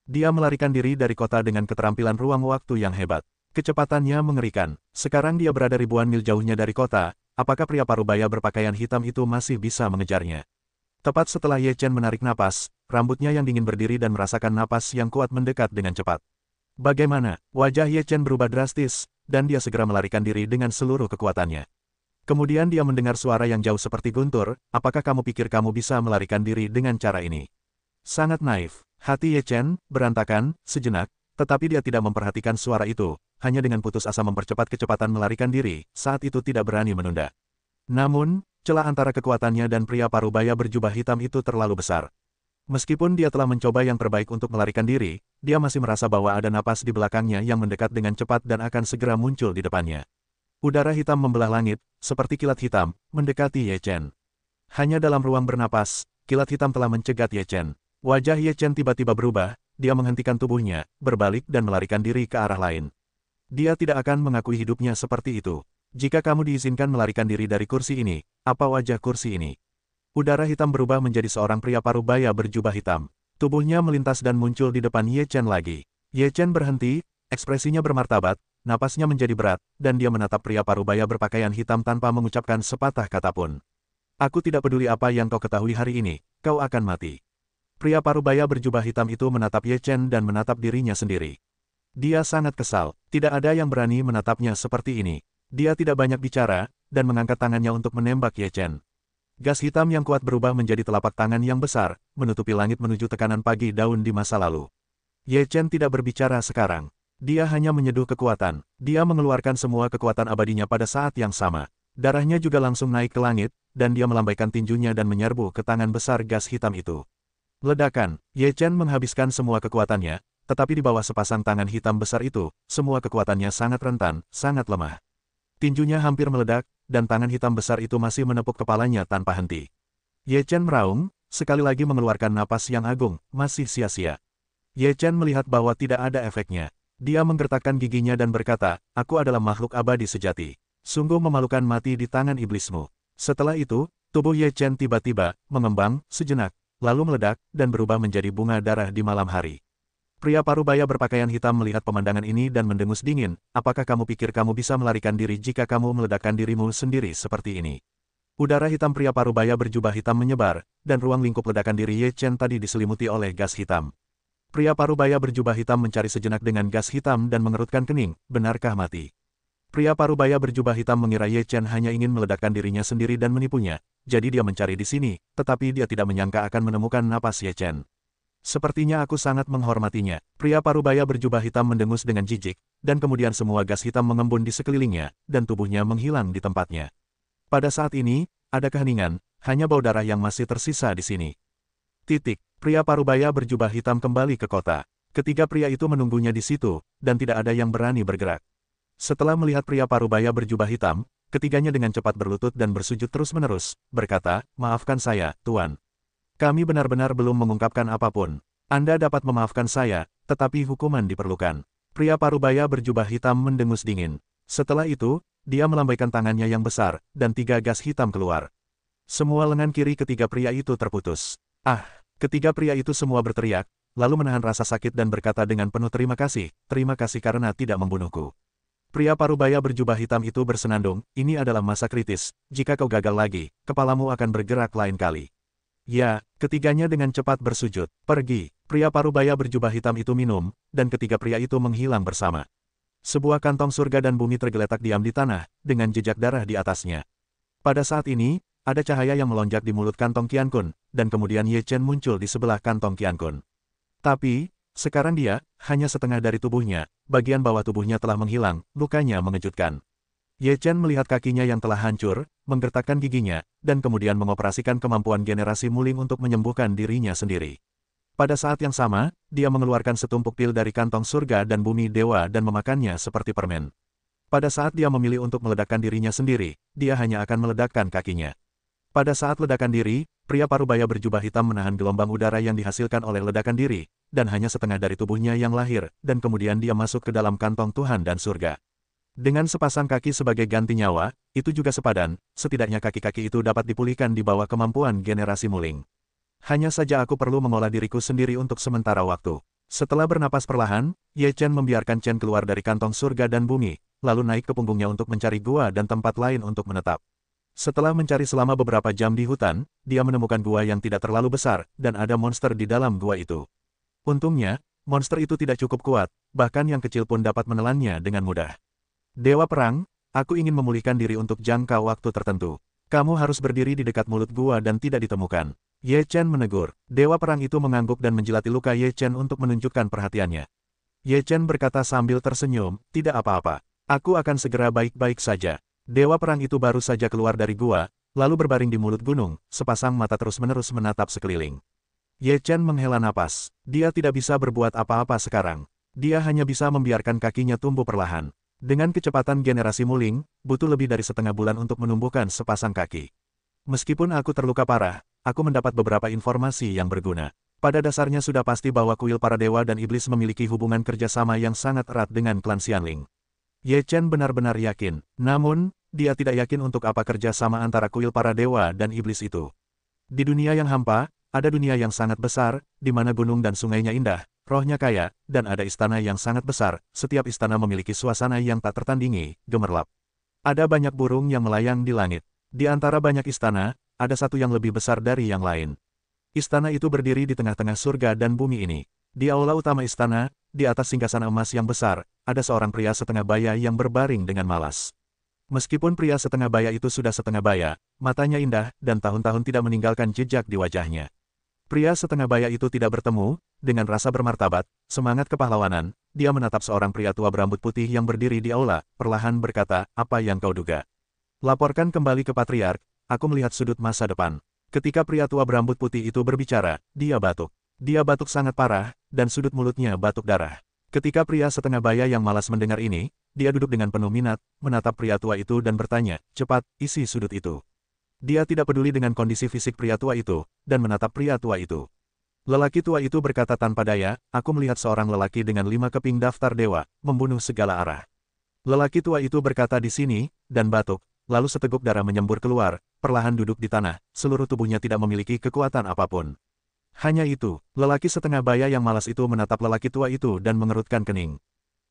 [SPEAKER 1] Dia melarikan diri dari kota dengan keterampilan ruang waktu yang hebat. Kecepatannya mengerikan. Sekarang dia berada ribuan mil jauhnya dari kota, apakah pria parubaya berpakaian hitam itu masih bisa mengejarnya? Tepat setelah Ye Chen menarik napas, rambutnya yang dingin berdiri dan merasakan napas yang kuat mendekat dengan cepat. Bagaimana? Wajah Ye Chen berubah drastis, dan dia segera melarikan diri dengan seluruh kekuatannya. Kemudian dia mendengar suara yang jauh seperti guntur, "Apakah kamu pikir kamu bisa melarikan diri dengan cara ini?" Sangat naif. Hati Ye Chen berantakan sejenak, tetapi dia tidak memperhatikan suara itu, hanya dengan putus asa mempercepat kecepatan melarikan diri, saat itu tidak berani menunda. Namun, celah antara kekuatannya dan pria parubaya berjubah hitam itu terlalu besar. Meskipun dia telah mencoba yang terbaik untuk melarikan diri, dia masih merasa bahwa ada napas di belakangnya yang mendekat dengan cepat dan akan segera muncul di depannya. Udara hitam membelah langit, seperti kilat hitam, mendekati Ye Chen. Hanya dalam ruang bernapas, kilat hitam telah mencegat Ye Chen. Wajah Ye Chen tiba-tiba berubah, dia menghentikan tubuhnya, berbalik dan melarikan diri ke arah lain. Dia tidak akan mengakui hidupnya seperti itu. Jika kamu diizinkan melarikan diri dari kursi ini, apa wajah kursi ini? Udara hitam berubah menjadi seorang pria parubaya berjubah hitam. Tubuhnya melintas dan muncul di depan Ye Chen lagi. Ye Chen berhenti, ekspresinya bermartabat, napasnya menjadi berat, dan dia menatap pria parubaya berpakaian hitam tanpa mengucapkan sepatah kata pun. Aku tidak peduli apa yang kau ketahui hari ini, kau akan mati. Pria parubaya berjubah hitam itu menatap Ye Chen dan menatap dirinya sendiri. Dia sangat kesal, tidak ada yang berani menatapnya seperti ini. Dia tidak banyak bicara, dan mengangkat tangannya untuk menembak Ye Chen. Gas hitam yang kuat berubah menjadi telapak tangan yang besar, menutupi langit menuju tekanan pagi daun di masa lalu. Ye Chen tidak berbicara sekarang. Dia hanya menyeduh kekuatan. Dia mengeluarkan semua kekuatan abadinya pada saat yang sama. Darahnya juga langsung naik ke langit, dan dia melambaikan tinjunya dan menyerbu ke tangan besar gas hitam itu. Ledakan, Ye Chen menghabiskan semua kekuatannya, tetapi di bawah sepasang tangan hitam besar itu, semua kekuatannya sangat rentan, sangat lemah. Tinjunya hampir meledak, dan tangan hitam besar itu masih menepuk kepalanya tanpa henti. Ye Chen meraung, sekali lagi mengeluarkan napas yang agung, masih sia-sia. Ye Chen melihat bahwa tidak ada efeknya. Dia menggertakkan giginya dan berkata, aku adalah makhluk abadi sejati. Sungguh memalukan mati di tangan iblismu. Setelah itu, tubuh Ye Chen tiba-tiba mengembang sejenak, lalu meledak, dan berubah menjadi bunga darah di malam hari. Pria parubaya berpakaian hitam melihat pemandangan ini dan mendengus dingin, apakah kamu pikir kamu bisa melarikan diri jika kamu meledakkan dirimu sendiri seperti ini? Udara hitam pria parubaya berjubah hitam menyebar, dan ruang lingkup ledakan diri Ye Chen tadi diselimuti oleh gas hitam. Pria parubaya berjubah hitam mencari sejenak dengan gas hitam dan mengerutkan kening, benarkah mati? Pria parubaya berjubah hitam mengira Ye Chen hanya ingin meledakkan dirinya sendiri dan menipunya, jadi dia mencari di sini, tetapi dia tidak menyangka akan menemukan napas Ye Chen. Sepertinya aku sangat menghormatinya. Pria parubaya berjubah hitam mendengus dengan jijik, dan kemudian semua gas hitam mengembun di sekelilingnya, dan tubuhnya menghilang di tempatnya. Pada saat ini, ada keheningan, hanya bau darah yang masih tersisa di sini. Pria parubaya berjubah hitam kembali ke kota. Ketiga pria itu menunggunya di situ, dan tidak ada yang berani bergerak. Setelah melihat pria parubaya berjubah hitam, ketiganya dengan cepat berlutut dan bersujud terus-menerus, berkata, maafkan saya, Tuan. Kami benar-benar belum mengungkapkan apapun. Anda dapat memaafkan saya, tetapi hukuman diperlukan. Pria parubaya berjubah hitam mendengus dingin. Setelah itu, dia melambaikan tangannya yang besar, dan 3 gas hitam keluar. Semua lengan kiri ketiga pria itu terputus. Ketiga pria itu semua berteriak, lalu menahan rasa sakit dan berkata dengan penuh terima kasih karena tidak membunuhku. Pria parubaya berjubah hitam itu bersenandung, ini adalah masa kritis, jika kau gagal lagi, kepalamu akan bergerak lain kali. Ya, ketiganya dengan cepat bersujud, pergi. Pria parubaya berjubah hitam itu minum, dan ketiga pria itu menghilang bersama. Sebuah kantong surga dan bumi tergeletak diam di tanah, dengan jejak darah di atasnya. Pada saat ini, ada cahaya yang melonjak di mulut kantong Qian Kun, dan kemudian Ye Chen muncul di sebelah kantong Qian Kun. Tapi, sekarang dia, hanya setengah dari tubuhnya, bagian bawah tubuhnya telah menghilang, lukanya mengejutkan. Ye Chen melihat kakinya yang telah hancur, menggertakkan giginya, dan kemudian mengoperasikan kemampuan generasi muling untuk menyembuhkan dirinya sendiri. Pada saat yang sama, dia mengeluarkan setumpuk pil dari kantong surga dan bumi dewa dan memakannya seperti permen. Pada saat dia memilih untuk meledakkan dirinya sendiri, dia hanya akan meledakkan kakinya. Pada saat ledakan diri, pria parubaya berjubah hitam menahan gelombang udara yang dihasilkan oleh ledakan diri, dan hanya setengah dari tubuhnya yang lahir, dan kemudian dia masuk ke dalam kantong Tuhan dan surga. Dengan sepasang kaki sebagai ganti nyawa, itu juga sepadan, setidaknya kaki-kaki itu dapat dipulihkan di bawah kemampuan generasi muling. Hanya saja aku perlu mengolah diriku sendiri untuk sementara waktu. Setelah bernapas perlahan, Ye Chen membiarkan Chen keluar dari kantong surga dan bumi, lalu naik ke punggungnya untuk mencari gua dan tempat lain untuk menetap. Setelah mencari selama beberapa jam di hutan, dia menemukan gua yang tidak terlalu besar, dan ada monster di dalam gua itu. Untungnya, monster itu tidak cukup kuat, bahkan yang kecil pun dapat menelannya dengan mudah. Dewa Perang, aku ingin memulihkan diri untuk jangka waktu tertentu. Kamu harus berdiri di dekat mulut gua dan tidak ditemukan. Ye Chen menegur. Dewa Perang itu mengangguk dan menjilati luka Ye Chen untuk menunjukkan perhatiannya. Ye Chen berkata sambil tersenyum, tidak apa-apa. Aku akan segera baik-baik saja. Dewa Perang itu baru saja keluar dari gua, lalu berbaring di mulut gunung, sepasang mata terus-menerus menatap sekeliling. Ye Chen menghela napas. Dia tidak bisa berbuat apa-apa sekarang. Dia hanya bisa membiarkan kakinya tumbuh perlahan. Dengan kecepatan generasi muling, butuh lebih dari setengah bulan untuk menumbuhkan sepasang kaki. Meskipun aku terluka parah, aku mendapat beberapa informasi yang berguna. Pada dasarnya sudah pasti bahwa kuil para dewa dan iblis memiliki hubungan kerjasama yang sangat erat dengan klan Xianling. Ye Chen benar-benar yakin, namun, dia tidak yakin untuk apa kerjasama antara kuil para dewa dan iblis itu. Di dunia yang hampa, ada dunia yang sangat besar, di mana gunung dan sungainya indah, rohnya kaya, dan ada istana yang sangat besar, setiap istana memiliki suasana yang tak tertandingi, gemerlap. Ada banyak burung yang melayang di langit. Di antara banyak istana, ada satu yang lebih besar dari yang lain. Istana itu berdiri di tengah-tengah surga dan bumi ini. Di aula utama istana, di atas singgasana emas yang besar, ada seorang pria setengah baya yang berbaring dengan malas. Meskipun pria setengah baya itu sudah setengah baya, matanya indah, dan tahun-tahun tidak meninggalkan jejak di wajahnya. Pria setengah baya itu tidak bertemu, dengan rasa bermartabat, semangat kepahlawanan, dia menatap seorang pria tua berambut putih yang berdiri di aula, perlahan berkata, "Apa yang kau duga? Laporkan kembali ke Patriark, aku melihat sudut masa depan." Ketika pria tua berambut putih itu berbicara, dia batuk. Dia batuk sangat parah, dan sudut mulutnya batuk darah. Ketika pria setengah baya yang malas mendengar ini, dia duduk dengan penuh minat, menatap pria tua itu dan bertanya, "Cepat, isi sudut itu." Dia tidak peduli dengan kondisi fisik pria tua itu, dan menatap pria tua itu. Lelaki tua itu berkata tanpa daya, "Aku melihat seorang lelaki dengan 5 keping daftar dewa, membunuh segala arah." Lelaki tua itu berkata di sini, dan batuk, lalu seteguk darah menyembur keluar, perlahan duduk di tanah, seluruh tubuhnya tidak memiliki kekuatan apapun. Hanya itu, lelaki setengah baya yang malas itu menatap lelaki tua itu dan mengerutkan kening.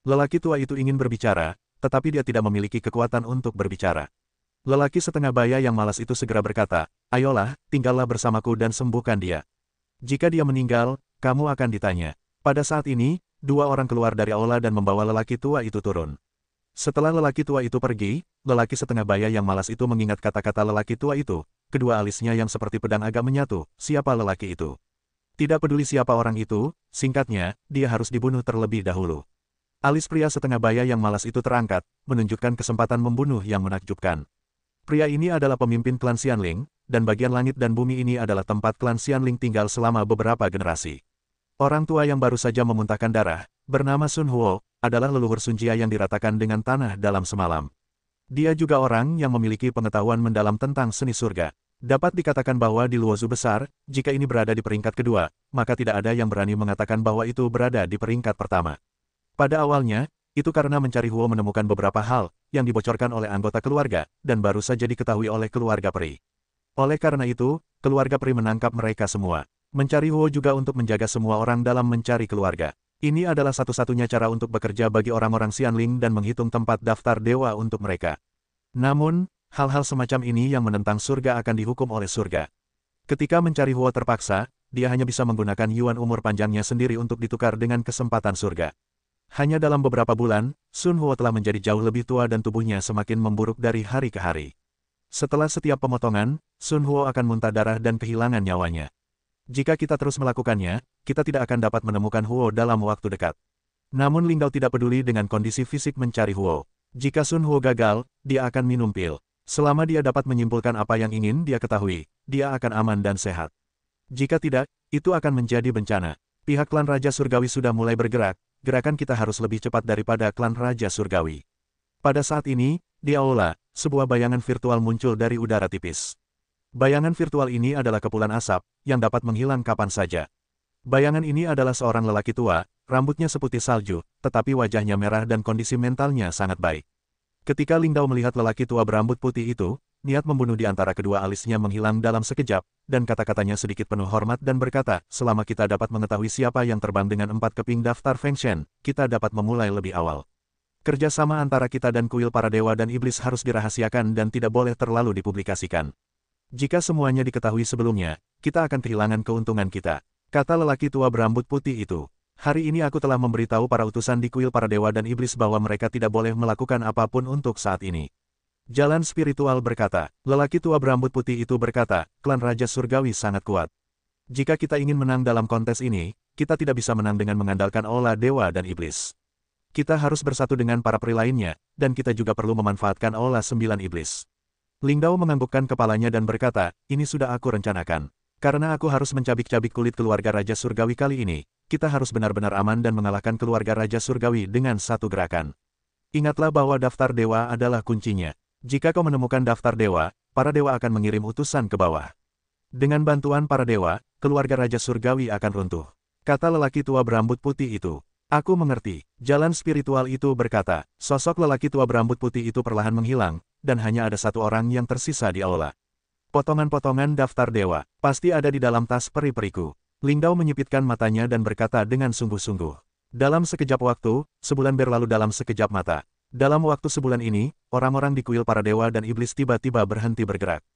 [SPEAKER 1] Lelaki tua itu ingin berbicara, tetapi dia tidak memiliki kekuatan untuk berbicara. Lelaki setengah baya yang malas itu segera berkata, "Ayolah, tinggallah bersamaku dan sembuhkan dia. Jika dia meninggal, kamu akan ditanya." Pada saat ini, 2 orang keluar dari aula dan membawa lelaki tua itu turun. Setelah lelaki tua itu pergi, lelaki setengah baya yang malas itu mengingat kata-kata lelaki tua itu, kedua alisnya yang seperti pedang agak menyatu, siapa lelaki itu? Tidak peduli siapa orang itu, singkatnya, dia harus dibunuh terlebih dahulu. Alis pria setengah baya yang malas itu terangkat, menunjukkan kesempatan membunuh yang menakjubkan. Pria ini adalah pemimpin klan Xianling, dan bagian langit dan bumi ini adalah tempat klan Xianling tinggal selama beberapa generasi. Orang tua yang baru saja memuntahkan darah, bernama Sun Huo, adalah leluhur Sun Jia yang diratakan dengan tanah dalam semalam. Dia juga orang yang memiliki pengetahuan mendalam tentang seni surga. Dapat dikatakan bahwa di Luozu besar, jika ini berada di peringkat kedua, maka tidak ada yang berani mengatakan bahwa itu berada di peringkat pertama. Pada awalnya, itu karena mencari Huo menemukan beberapa hal, yang dibocorkan oleh anggota keluarga, dan baru saja diketahui oleh keluarga peri. Oleh karena itu, keluarga peri menangkap mereka semua. Mencari Huo juga untuk menjaga semua orang dalam mencari keluarga. Ini adalah satu-satunya cara untuk bekerja bagi orang-orang Xianling dan menghitung tempat daftar dewa untuk mereka. Namun, hal-hal semacam ini yang menentang surga akan dihukum oleh surga. Ketika mencari Huo terpaksa, dia hanya bisa menggunakan yuan umur panjangnya sendiri untuk ditukar dengan kesempatan surga. Hanya dalam beberapa bulan, Sun Huo telah menjadi jauh lebih tua dan tubuhnya semakin memburuk dari hari ke hari. Setelah setiap pemotongan, Sun Huo akan muntah darah dan kehilangan nyawanya. Jika kita terus melakukannya, kita tidak akan dapat menemukan Huo dalam waktu dekat. Namun Linggao tidak peduli dengan kondisi fisik mencari Huo. Jika Sun Huo gagal, dia akan minum pil. Selama dia dapat menyimpulkan apa yang ingin dia ketahui, dia akan aman dan sehat. Jika tidak, itu akan menjadi bencana. Pihak klan Raja Surgawi sudah mulai bergerak, gerakan kita harus lebih cepat daripada klan Raja Surgawi. Pada saat ini, di aula, sebuah bayangan virtual muncul dari udara tipis. Bayangan virtual ini adalah kepulan asap, yang dapat menghilang kapan saja. Bayangan ini adalah seorang lelaki tua, rambutnya seputih salju, tetapi wajahnya merah dan kondisi mentalnya sangat baik. Ketika Linggao melihat lelaki tua berambut putih itu, niat membunuh di antara kedua alisnya menghilang dalam sekejap, dan kata-katanya sedikit penuh hormat dan berkata, "Selama kita dapat mengetahui siapa yang terbang dengan 4 keping daftar Feng Shen, kita dapat memulai lebih awal. Kerjasama antara kita dan kuil para dewa dan iblis harus dirahasiakan dan tidak boleh terlalu dipublikasikan. Jika semuanya diketahui sebelumnya, kita akan kehilangan keuntungan kita," kata lelaki tua berambut putih itu. "Hari ini aku telah memberitahu para utusan di kuil para dewa dan iblis bahwa mereka tidak boleh melakukan apapun untuk saat ini." Jalan spiritual berkata, lelaki tua berambut putih itu berkata, "Klan Raja Surgawi sangat kuat. Jika kita ingin menang dalam kontes ini, kita tidak bisa menang dengan mengandalkan aula dewa dan iblis. Kita harus bersatu dengan para peri lainnya, dan kita juga perlu memanfaatkan aula 9 iblis." Linggao menganggukkan kepalanya dan berkata, "Ini sudah aku rencanakan. Karena aku harus mencabik-cabik kulit keluarga Raja Surgawi kali ini, kita harus benar-benar aman dan mengalahkan keluarga Raja Surgawi dengan satu gerakan. Ingatlah bahwa daftar dewa adalah kuncinya. Jika kau menemukan daftar dewa, para dewa akan mengirim utusan ke bawah. Dengan bantuan para dewa, keluarga Raja Surgawi akan runtuh. Kata lelaki tua berambut putih itu. Aku mengerti. Jalan spiritual itu berkata, sosok lelaki tua berambut putih itu perlahan menghilang, dan hanya ada satu orang yang tersisa di aula. Potongan-potongan daftar dewa, pasti ada di dalam tas peri-periku. Ling Dao menyipitkan matanya dan berkata dengan sungguh-sungguh. Dalam sekejap waktu, sebulan berlalu dalam sekejap mata. Dalam waktu sebulan ini, orang-orang di kuil para dewa dan iblis tiba-tiba berhenti bergerak.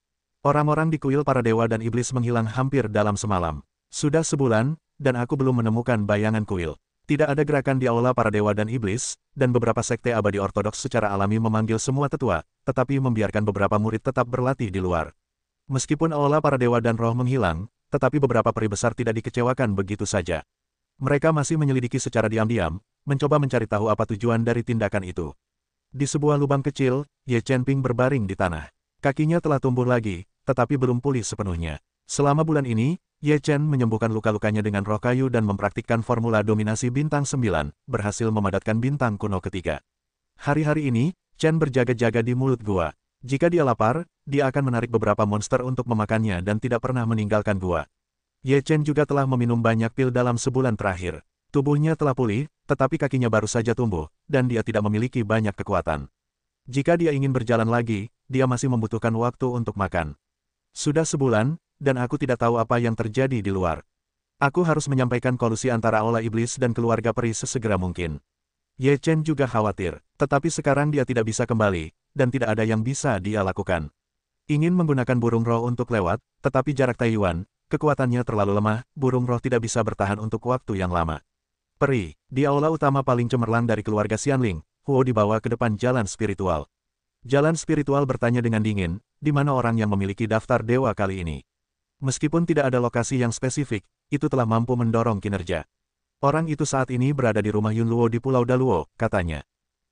[SPEAKER 1] Orang-orang di kuil para dewa dan iblis menghilang hampir dalam semalam. Sudah sebulan, dan aku belum menemukan bayangan kuil. Tidak ada gerakan di aula para dewa dan iblis, dan beberapa sekte abadi ortodoks secara alami memanggil semua tetua, tetapi membiarkan beberapa murid tetap berlatih di luar. Meskipun aula para dewa dan roh menghilang, tetapi beberapa peri besar tidak dikecewakan begitu saja. Mereka masih menyelidiki secara diam-diam, mencoba mencari tahu apa tujuan dari tindakan itu. Di sebuah lubang kecil, Ye Chenping berbaring di tanah. Kakinya telah tumbuh lagi, tetapi belum pulih sepenuhnya. Selama bulan ini, Ye Chen menyembuhkan luka-lukanya dengan roh kayu dan mempraktikkan formula dominasi bintang 9, berhasil memadatkan bintang kuno ketiga. Hari-hari ini, Chen berjaga-jaga di mulut gua. Jika dia lapar, dia akan menarik beberapa monster untuk memakannya dan tidak pernah meninggalkan gua. Ye Chen juga telah meminum banyak pil dalam sebulan terakhir. Tubuhnya telah pulih, tetapi kakinya baru saja tumbuh, dan dia tidak memiliki banyak kekuatan. Jika dia ingin berjalan lagi, dia masih membutuhkan waktu untuk makan. Sudah sebulan, dan aku tidak tahu apa yang terjadi di luar. Aku harus menyampaikan kolusi antara aula iblis dan keluarga peri sesegera mungkin. Ye Chen juga khawatir, tetapi sekarang dia tidak bisa kembali, dan tidak ada yang bisa dia lakukan. Ingin menggunakan burung roh untuk lewat, tetapi jarak Taiyuan, kekuatannya terlalu lemah, burung roh tidak bisa bertahan untuk waktu yang lama. Peri, di aula utama paling cemerlang dari keluarga Xianling, Huo dibawa ke depan jalan spiritual. Jalan spiritual bertanya dengan dingin, di mana orang yang memiliki daftar dewa kali ini? Meskipun tidak ada lokasi yang spesifik, itu telah mampu mendorong kinerja. Orang itu saat ini berada di rumah Yun Luo di Pulau Daluo, katanya.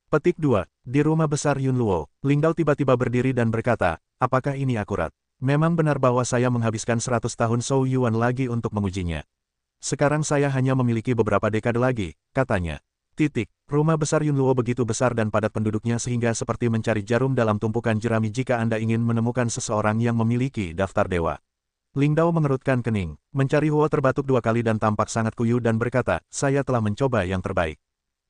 [SPEAKER 1] Petik 2. Di rumah besar Yun Luo, Ling Dao tiba-tiba berdiri dan berkata, apakah ini akurat? Memang benar bahwa saya menghabiskan 100 tahun Shou Yuan lagi untuk mengujinya. Sekarang saya hanya memiliki beberapa dekade lagi, katanya. Rumah besar Yun Luo begitu besar dan padat penduduknya sehingga seperti mencari jarum dalam tumpukan jerami jika Anda ingin menemukan seseorang yang memiliki daftar dewa. Ling Dao mengerutkan kening, mencari Huo terbatuk 2 kali dan tampak sangat kuyu dan berkata, saya telah mencoba yang terbaik.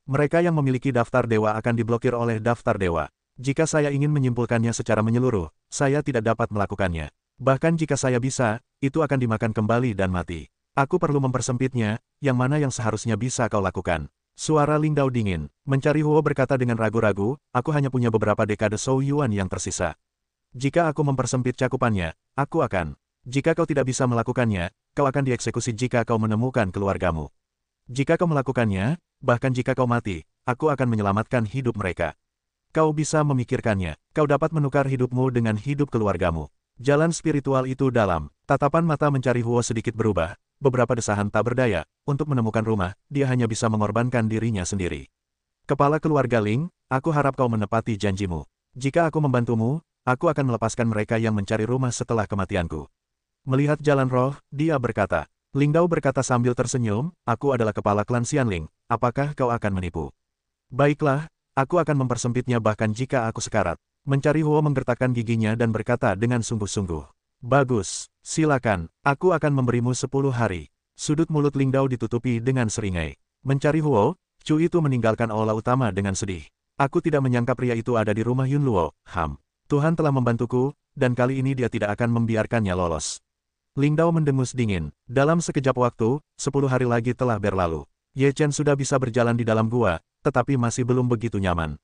[SPEAKER 1] Mereka yang memiliki daftar dewa akan diblokir oleh daftar dewa. Jika saya ingin menyimpulkannya secara menyeluruh, saya tidak dapat melakukannya. Bahkan jika saya bisa, itu akan dimakan kembali dan mati. Aku perlu mempersempitnya, yang mana yang seharusnya bisa kau lakukan. Suara Ling Dao dingin, mencari Huo berkata dengan ragu-ragu, aku hanya punya beberapa dekade Shou Yuan yang tersisa. Jika aku mempersempit cakupannya, aku akan. Jika kau tidak bisa melakukannya, kau akan dieksekusi jika kau menemukan keluargamu. Jika kau melakukannya, bahkan jika kau mati, aku akan menyelamatkan hidup mereka. Kau bisa memikirkannya, kau dapat menukar hidupmu dengan hidup keluargamu. Jalan spiritual itu dalam, tatapan mata mencari Huo sedikit berubah, beberapa desahan tak berdaya, untuk menemukan rumah, dia hanya bisa mengorbankan dirinya sendiri. Kepala keluarga Ling, aku harap kau menepati janjimu. Jika aku membantumu, aku akan melepaskan mereka yang mencari rumah setelah kematianku. Melihat jalan roh, dia berkata. Ling Dao berkata sambil tersenyum, aku adalah kepala klan Xianling, apakah kau akan menipu? Baiklah, aku akan mempersempitnya bahkan jika aku sekarat. Mencari Huo menggertakkan giginya dan berkata dengan sungguh-sungguh. Bagus, silakan, aku akan memberimu 10 hari. Sudut mulut Ling Dao ditutupi dengan seringai. Mencari Huo, Chu itu meninggalkan aula utama dengan sedih. Aku tidak menyangka pria itu ada di rumah Yun Luo, Tuhan telah membantuku, dan kali ini dia tidak akan membiarkannya lolos. Ling Dao mendengus dingin. Dalam sekejap waktu, 10 hari lagi telah berlalu. Ye Chen sudah bisa berjalan di dalam gua, tetapi masih belum begitu nyaman.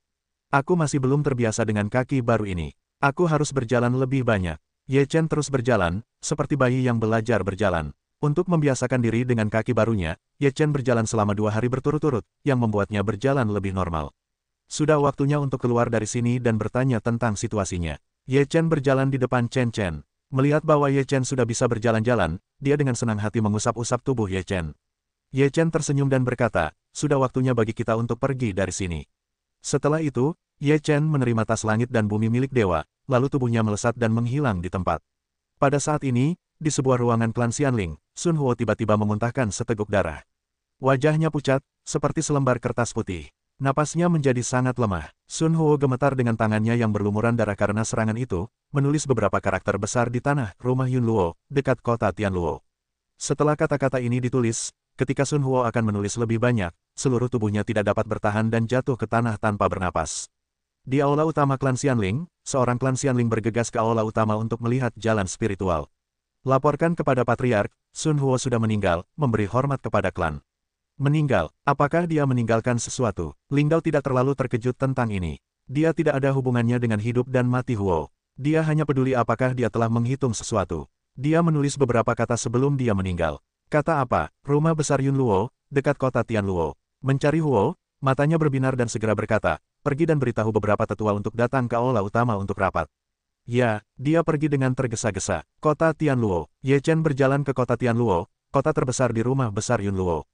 [SPEAKER 1] Aku masih belum terbiasa dengan kaki baru ini. Aku harus berjalan lebih banyak. Ye Chen terus berjalan, seperti bayi yang belajar berjalan. Untuk membiasakan diri dengan kaki barunya, Ye Chen berjalan selama 2 hari berturut-turut, yang membuatnya berjalan lebih normal. Sudah waktunya untuk keluar dari sini dan bertanya tentang situasinya. Ye Chen berjalan di depan Chen Chen. Melihat bahwa Ye Chen sudah bisa berjalan-jalan, dia dengan senang hati mengusap-usap tubuh Ye Chen. Ye Chen tersenyum dan berkata, sudah waktunya bagi kita untuk pergi dari sini. Setelah itu, Ye Chen menerima tas langit dan bumi milik dewa, lalu tubuhnya melesat dan menghilang di tempat. Pada saat ini, di sebuah ruangan klan Xianling, Sun Huo tiba-tiba memuntahkan seteguk darah. Wajahnya pucat, seperti selembar kertas putih. Napasnya menjadi sangat lemah. Sun Huo gemetar dengan tangannya yang berlumuran darah karena serangan itu, menulis beberapa karakter besar di tanah rumah Yun Luo, dekat kota Tianluo. Setelah kata-kata ini ditulis, ketika Sun Huo akan menulis lebih banyak, seluruh tubuhnya tidak dapat bertahan dan jatuh ke tanah tanpa bernapas. Di aula utama klan Xianling, seorang klan Xianling bergegas ke aula utama untuk melihat jalan spiritual. Laporkan kepada Patriark, Sun Huo sudah meninggal, memberi hormat kepada klan. Meninggal, apakah dia meninggalkan sesuatu? Ling Dao tidak terlalu terkejut tentang ini. Dia tidak ada hubungannya dengan hidup dan mati Huo. Dia hanya peduli apakah dia telah menghitung sesuatu. Dia menulis beberapa kata sebelum dia meninggal. Kata apa? Rumah besar Yun Luo, dekat kota Tian Luo. Mencari Huo, matanya berbinar dan segera berkata, pergi dan beritahu beberapa tetua untuk datang ke aula utama untuk rapat. Ya, dia pergi dengan tergesa-gesa. Kota Tian Luo. Ye Chen berjalan ke kota Tian Luo, kota terbesar di rumah besar Yun Luo.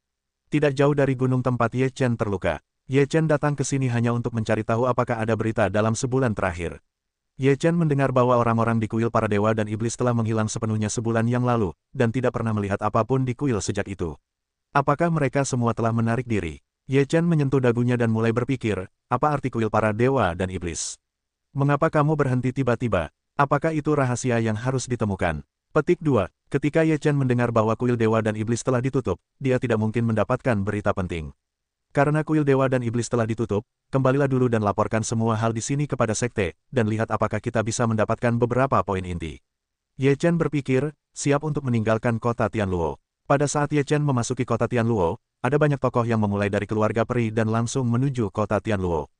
[SPEAKER 1] Tidak jauh dari gunung tempat Ye Chen terluka. Ye Chen datang ke sini hanya untuk mencari tahu apakah ada berita dalam sebulan terakhir. Ye Chen mendengar bahwa orang-orang di kuil para dewa dan iblis telah menghilang sepenuhnya sebulan yang lalu, dan tidak pernah melihat apapun di kuil sejak itu. Apakah mereka semua telah menarik diri? Ye Chen menyentuh dagunya dan mulai berpikir, apa arti kuil para dewa dan iblis? Mengapa kamu berhenti tiba-tiba? Apakah itu rahasia yang harus ditemukan? Petik 2. Ketika Ye Chen mendengar bahwa kuil dewa dan iblis telah ditutup, dia tidak mungkin mendapatkan berita penting. Karena kuil dewa dan iblis telah ditutup, kembalilah dulu dan laporkan semua hal di sini kepada sekte, dan lihat apakah kita bisa mendapatkan beberapa poin inti. Ye Chen berpikir, siap untuk meninggalkan kota Tian Luo. Pada saat Ye Chen memasuki kota Tian Luo, ada banyak tokoh yang memulai dari keluarga peri dan langsung menuju kota Tian Luo.